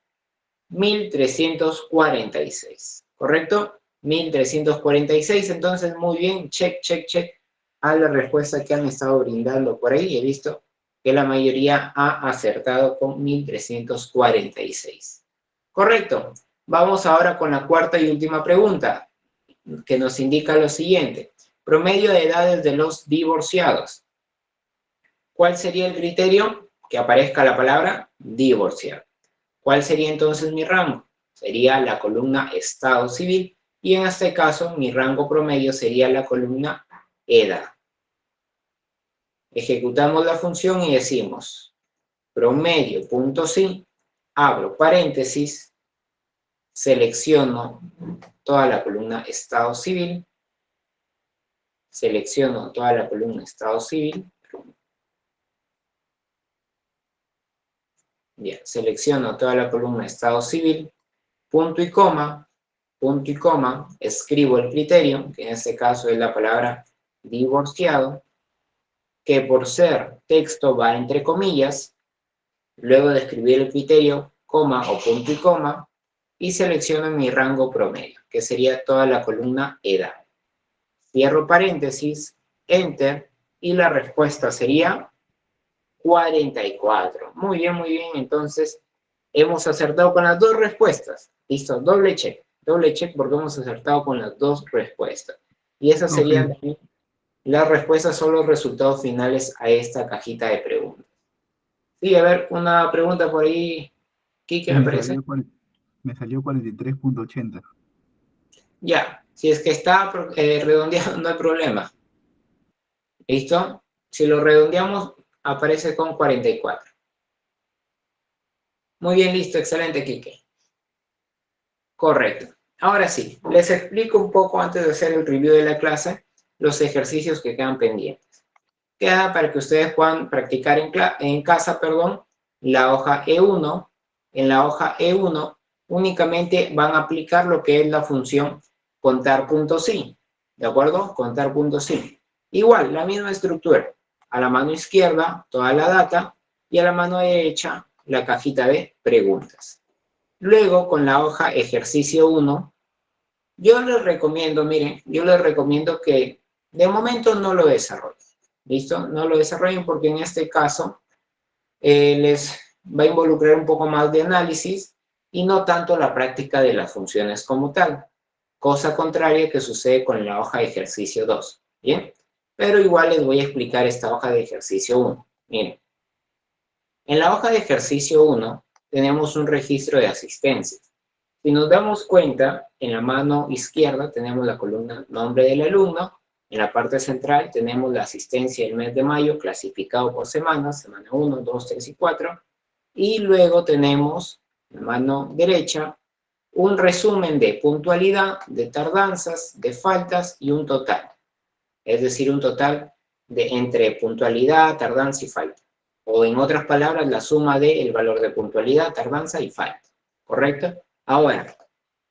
[SPEAKER 1] 1346, ¿correcto? 1346, entonces muy bien, check a la respuesta que han estado brindando por ahí. He visto que la mayoría ha acertado con 1346. Correcto. Vamos ahora con la cuarta y última pregunta, que nos indica lo siguiente. Promedio de edades de los divorciados. ¿Cuál sería el criterio? Que aparezca la palabra divorciado. ¿Cuál sería entonces mi rango? Sería la columna estado civil y en este caso mi rango promedio sería la columna edad. Ejecutamos la función y decimos promedio.si, abro paréntesis, selecciono toda la columna estado civil, selecciono toda la columna estado civil, bien, selecciono toda la columna estado civil, punto y coma, escribo el criterio, que en este caso es la palabra divorciado, que por ser texto va entre comillas, luego de escribir el criterio, coma o punto y coma, y selecciono mi rango promedio, que sería toda la columna edad. Cierro paréntesis, enter, y la respuesta sería 44. Muy bien, entonces hemos acertado con las dos respuestas. Listo, doble check porque hemos acertado con las dos respuestas. Y esas serían las respuestas, son los resultados finales a esta cajita de preguntas. Sí, a ver, una pregunta por ahí, Kike, me parece.
[SPEAKER 3] Me salió 43.80.
[SPEAKER 1] Ya, si es que está redondeado, no hay problema. ¿Listo? Si lo redondeamos, aparece con 44. Muy bien, listo, excelente, Kike. Correcto. Ahora sí, les explico un poco antes de hacer el review de la clase, los ejercicios que quedan pendientes. Queda para que ustedes puedan practicar en casa, la hoja E1. En la hoja E1 únicamente van a aplicar lo que es la función contar.si. ¿De acuerdo? Contar.si. Igual, la misma estructura. A la mano izquierda, toda la data, y a la mano derecha, la cajita de preguntas. Luego, con la hoja ejercicio 1, yo les recomiendo, miren, que de momento no lo desarrollen. ¿Listo? No lo desarrollen porque en este caso les va a involucrar un poco más de análisis y no tanto la práctica de las funciones como tal. Cosa contraria que sucede con la hoja de ejercicio 2. ¿Bien? Pero igual les voy a explicar esta hoja de ejercicio 1. Miren. En la hoja de ejercicio 1 tenemos un registro de asistencias. Si nos damos cuenta, en la mano izquierda tenemos la columna nombre del alumno, en la parte central tenemos la asistencia del mes de mayo, clasificado por semanas, semana 1, 2, 3 y 4, y luego tenemos, en la mano derecha, un resumen de puntualidad, de tardanzas, de faltas y un total. Es decir, un total de entre puntualidad, tardanza y falta. O en otras palabras, la suma del valor de puntualidad, tardanza y falta. ¿Correcto? Ahora,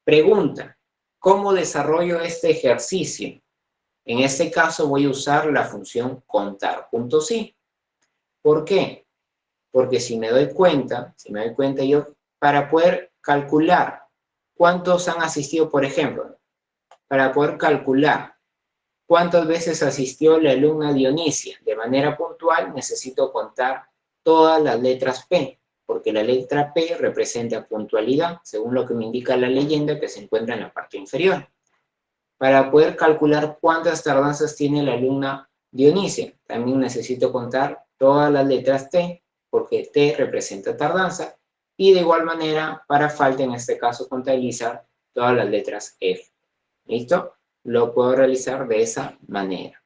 [SPEAKER 1] pregunta, ¿cómo desarrollo este ejercicio? En este caso voy a usar la función contar.si. ¿Por qué? Porque si me doy cuenta yo, para poder calcular cuántos han asistido, por ejemplo, para poder calcular cuántas veces asistió la alumna Dionisia de manera puntual, necesito contar todas las letras P, porque la letra P representa puntualidad, según lo que me indica la leyenda que se encuentra en la parte inferior. Para poder calcular cuántas tardanzas tiene la alumna Dionisia, también necesito contar todas las letras T, porque T representa tardanza, y de igual manera, para falta, en este caso, contabilizar todas las letras F. ¿Listo? Lo puedo realizar de esa manera.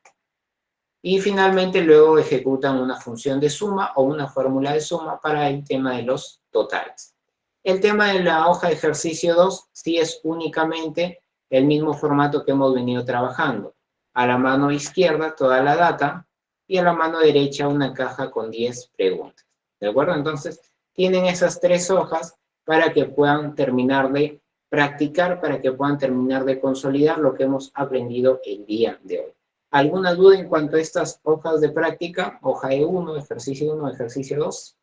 [SPEAKER 1] Y finalmente, luego ejecutan una función de suma o una fórmula de suma para el tema de los totales. El tema de la hoja de ejercicio 2 sí es únicamente el mismo formato que hemos venido trabajando. A la mano izquierda toda la data y a la mano derecha una caja con 10 preguntas. ¿De acuerdo? Entonces, tienen esas 3 hojas para que puedan terminar de practicar, para que puedan terminar de consolidar lo que hemos aprendido el día de hoy. ¿Alguna duda en cuanto a estas hojas de práctica? Hoja E1, ejercicio 1, ejercicio 2.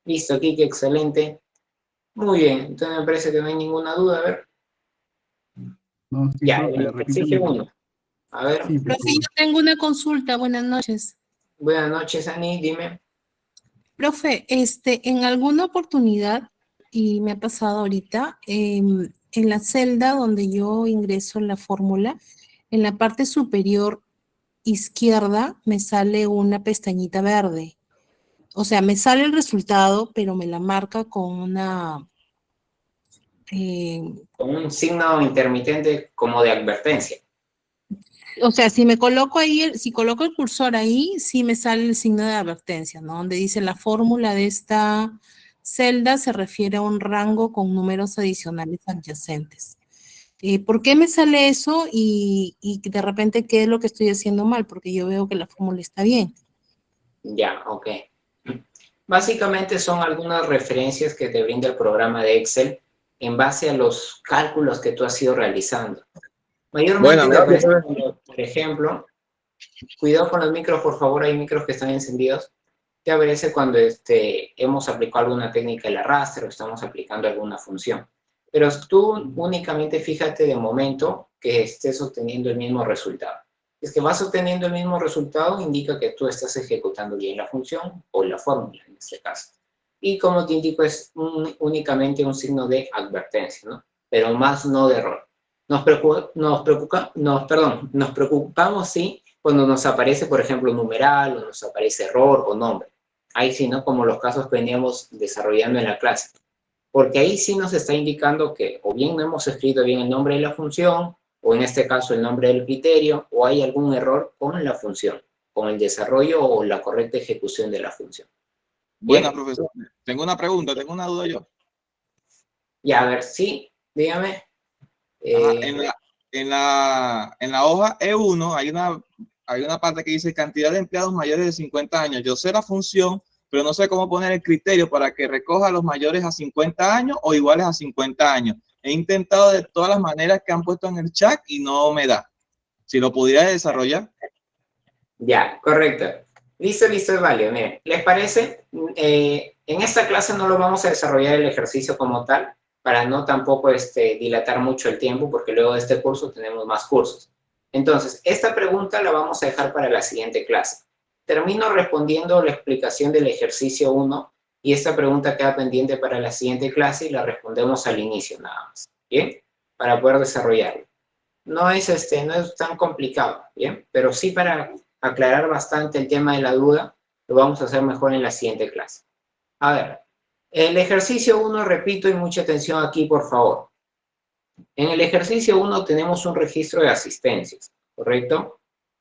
[SPEAKER 1] Listo, Kike, excelente. Muy bien, entonces me parece que no hay ninguna duda. A ver.
[SPEAKER 3] No, sí,
[SPEAKER 1] Ya,
[SPEAKER 3] profe,
[SPEAKER 1] el ejercicio 1. A ver.
[SPEAKER 3] Sí, por
[SPEAKER 4] Profe,
[SPEAKER 3] favor.
[SPEAKER 4] yo tengo una consulta. Buenas noches.
[SPEAKER 1] Buenas noches, Ani, dime.
[SPEAKER 4] Profe, en alguna oportunidad, y me ha pasado ahorita, en la celda donde yo ingreso la fórmula, en la parte superior izquierda me sale una pestañita verde. O sea, me sale el resultado, pero me la marca con una...
[SPEAKER 1] Con un signo intermitente como de advertencia.
[SPEAKER 4] o sea, si me coloco ahí, si coloco el cursor ahí, sí me sale el signo de advertencia, ¿no? Donde dice la fórmula de esta celda se refiere a un rango con números adicionales adyacentes. ¿Por qué me sale eso y de repente qué es lo que estoy haciendo mal? Porque yo veo que la fórmula está bien.
[SPEAKER 1] Ya, ok. Básicamente son algunas referencias que te brinda el programa de Excel en base a los cálculos que tú has ido realizando. Mayormente te aparece, por ejemplo, cuidado con los micros, por favor, hay micros que están encendidos. Te aparece cuando hemos aplicado alguna técnica del arrastre o estamos aplicando alguna función. Pero tú únicamente fíjate de momento que estés obteniendo el mismo resultado. Si es que vas obteniendo el mismo resultado, indica que tú estás ejecutando bien la función o la fórmula en este caso. Y como te indico, es únicamente un signo de advertencia, ¿no? Pero más no de error. Nos preocupamos, sí, cuando nos aparece, por ejemplo, numeral, o nos aparece error o nombre. Ahí sí, ¿no? Como los casos que veníamos desarrollando en la clase. Porque ahí sí nos está indicando que o bien no hemos escrito bien el nombre de la función, o en este caso el nombre del criterio, o hay algún error con la función, con el desarrollo o la correcta ejecución de la función.
[SPEAKER 5] Bueno, profesor, tengo una pregunta, tengo una duda yo.
[SPEAKER 1] Ya, a ver, sí, dígame.
[SPEAKER 5] Ajá, en la hoja E1 hay una parte que dice cantidad de empleados mayores de 50 años. Yo sé la función, pero no sé cómo poner el criterio para que recoja a los mayores a 50 años o iguales a 50 años. He intentado de todas las maneras que han puesto en el chat y no me da. Si lo pudiera desarrollar.
[SPEAKER 1] Ya, correcto. Listo, vale. Miren, ¿les parece? En esta clase no lo vamos a desarrollar el ejercicio como tal, para no tampoco dilatar mucho el tiempo, porque luego de este curso tenemos más cursos. Entonces, esta pregunta la vamos a dejar para la siguiente clase. Termino respondiendo la explicación del ejercicio 1 y esta pregunta queda pendiente para la siguiente clase y la respondemos al inicio nada más, ¿bien? Para poder desarrollarlo. No es tan complicado, ¿bien? Pero sí para aclarar bastante el tema de la duda, lo vamos a hacer mejor en la siguiente clase. A ver, el ejercicio 1, repito, y mucha atención aquí, por favor. En el ejercicio 1 tenemos un registro de asistencias, ¿correcto?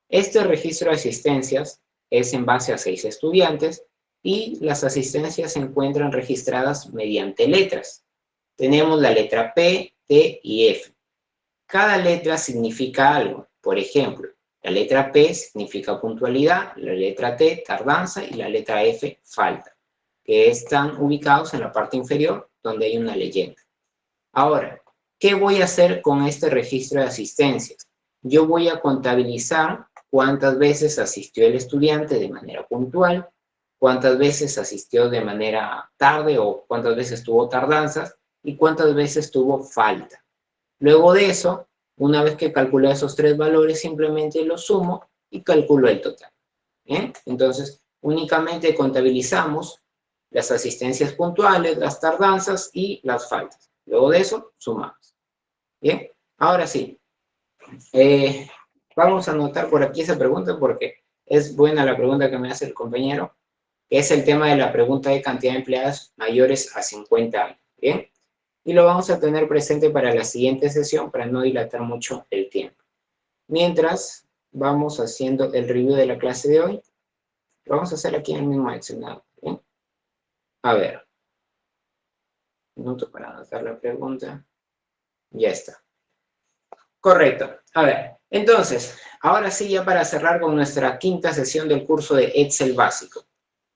[SPEAKER 1] Este registro de asistencias es en base a 6 estudiantes y las asistencias se encuentran registradas mediante letras. Tenemos la letra P, T y F. Cada letra significa algo. Por ejemplo, la letra P significa puntualidad, la letra T, tardanza, y la letra F, falta, que están ubicados en la parte inferior donde hay una leyenda. Ahora, ¿qué voy a hacer con este registro de asistencias? Yo voy a contabilizar cuántas veces asistió el estudiante de manera puntual, cuántas veces asistió de manera tarde o cuántas veces tuvo tardanzas y cuántas veces tuvo falta. Luego de eso, una vez que calculo esos 3 valores, simplemente los sumo y calculo el total. ¿Bien? Entonces, únicamente contabilizamos las asistencias puntuales, las tardanzas y las faltas. Luego de eso, sumamos. Bien, ahora sí. Vamos a anotar por aquí esa pregunta porque es buena la pregunta que me hace el compañero, que es el tema de la pregunta de cantidad de empleados mayores a 50 años. Bien. Y lo vamos a tener presente para la siguiente sesión para no dilatar mucho el tiempo. Mientras vamos haciendo el review de la clase de hoy, lo vamos a hacer aquí en el mismo Excel. ¿Bien? A ver. Un minuto para anotar la pregunta. Ya está. Correcto. A ver, entonces, ahora sí ya para cerrar con nuestra quinta sesión del curso de Excel básico.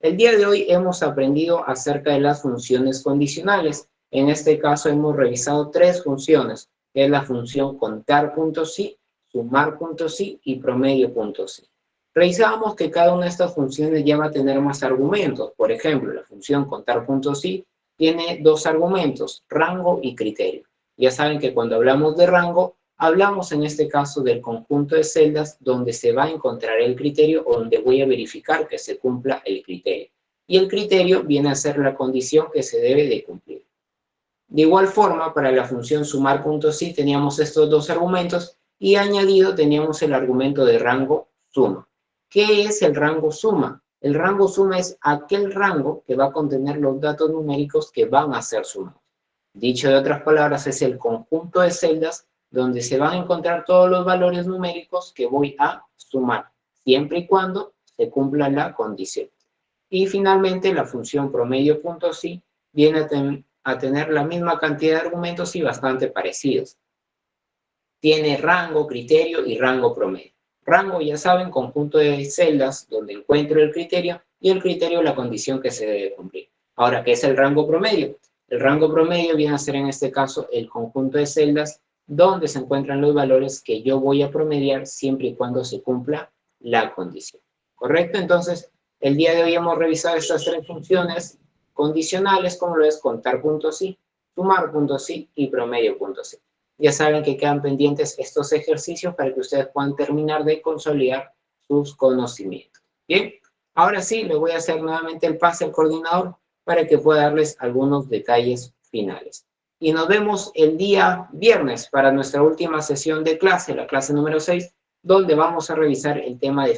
[SPEAKER 1] El día de hoy hemos aprendido acerca de las funciones condicionales. En este caso hemos revisado 3 funciones, que es la función contar.si, sumar.si y promedio.si. Revisábamos que cada una de estas funciones ya va a tener más argumentos. Por ejemplo, la función contar.si tiene 2 argumentos, rango y criterio. Ya saben que cuando hablamos de rango, hablamos en este caso del conjunto de celdas donde se va a encontrar el criterio o donde voy a verificar que se cumpla el criterio. Y el criterio viene a ser la condición que se debe de cumplir. De igual forma, para la función sumar.si teníamos estos 2 argumentos y añadido teníamos el argumento de rango suma. ¿Qué es el rango suma? El rango suma es aquel rango que va a contener los datos numéricos que van a ser sumados. Dicho de otras palabras, es el conjunto de celdas donde se van a encontrar todos los valores numéricos que voy a sumar, siempre y cuando se cumpla la condición. Y finalmente, la función promedio.si viene a tener la misma cantidad de argumentos y bastante parecidos. Tiene rango, criterio y rango promedio. Rango, ya saben, conjunto de celdas donde encuentro el criterio y el criterio la condición que se debe cumplir. Ahora, ¿qué es el rango promedio? El rango promedio viene a ser en este caso el conjunto de celdas donde se encuentran los valores que yo voy a promediar siempre y cuando se cumpla la condición. ¿Correcto? Entonces, el día de hoy hemos revisado estas 3 funciones condicionales, como lo es contar.si, sumar.si y promedio.si. Ya saben que quedan pendientes estos ejercicios para que ustedes puedan terminar de consolidar sus conocimientos. Bien, ahora sí, le voy a hacer nuevamente el pase al coordinador para que pueda darles algunos detalles finales. Y nos vemos el día viernes para nuestra última sesión de clase, la clase número 6, donde vamos a revisar el tema de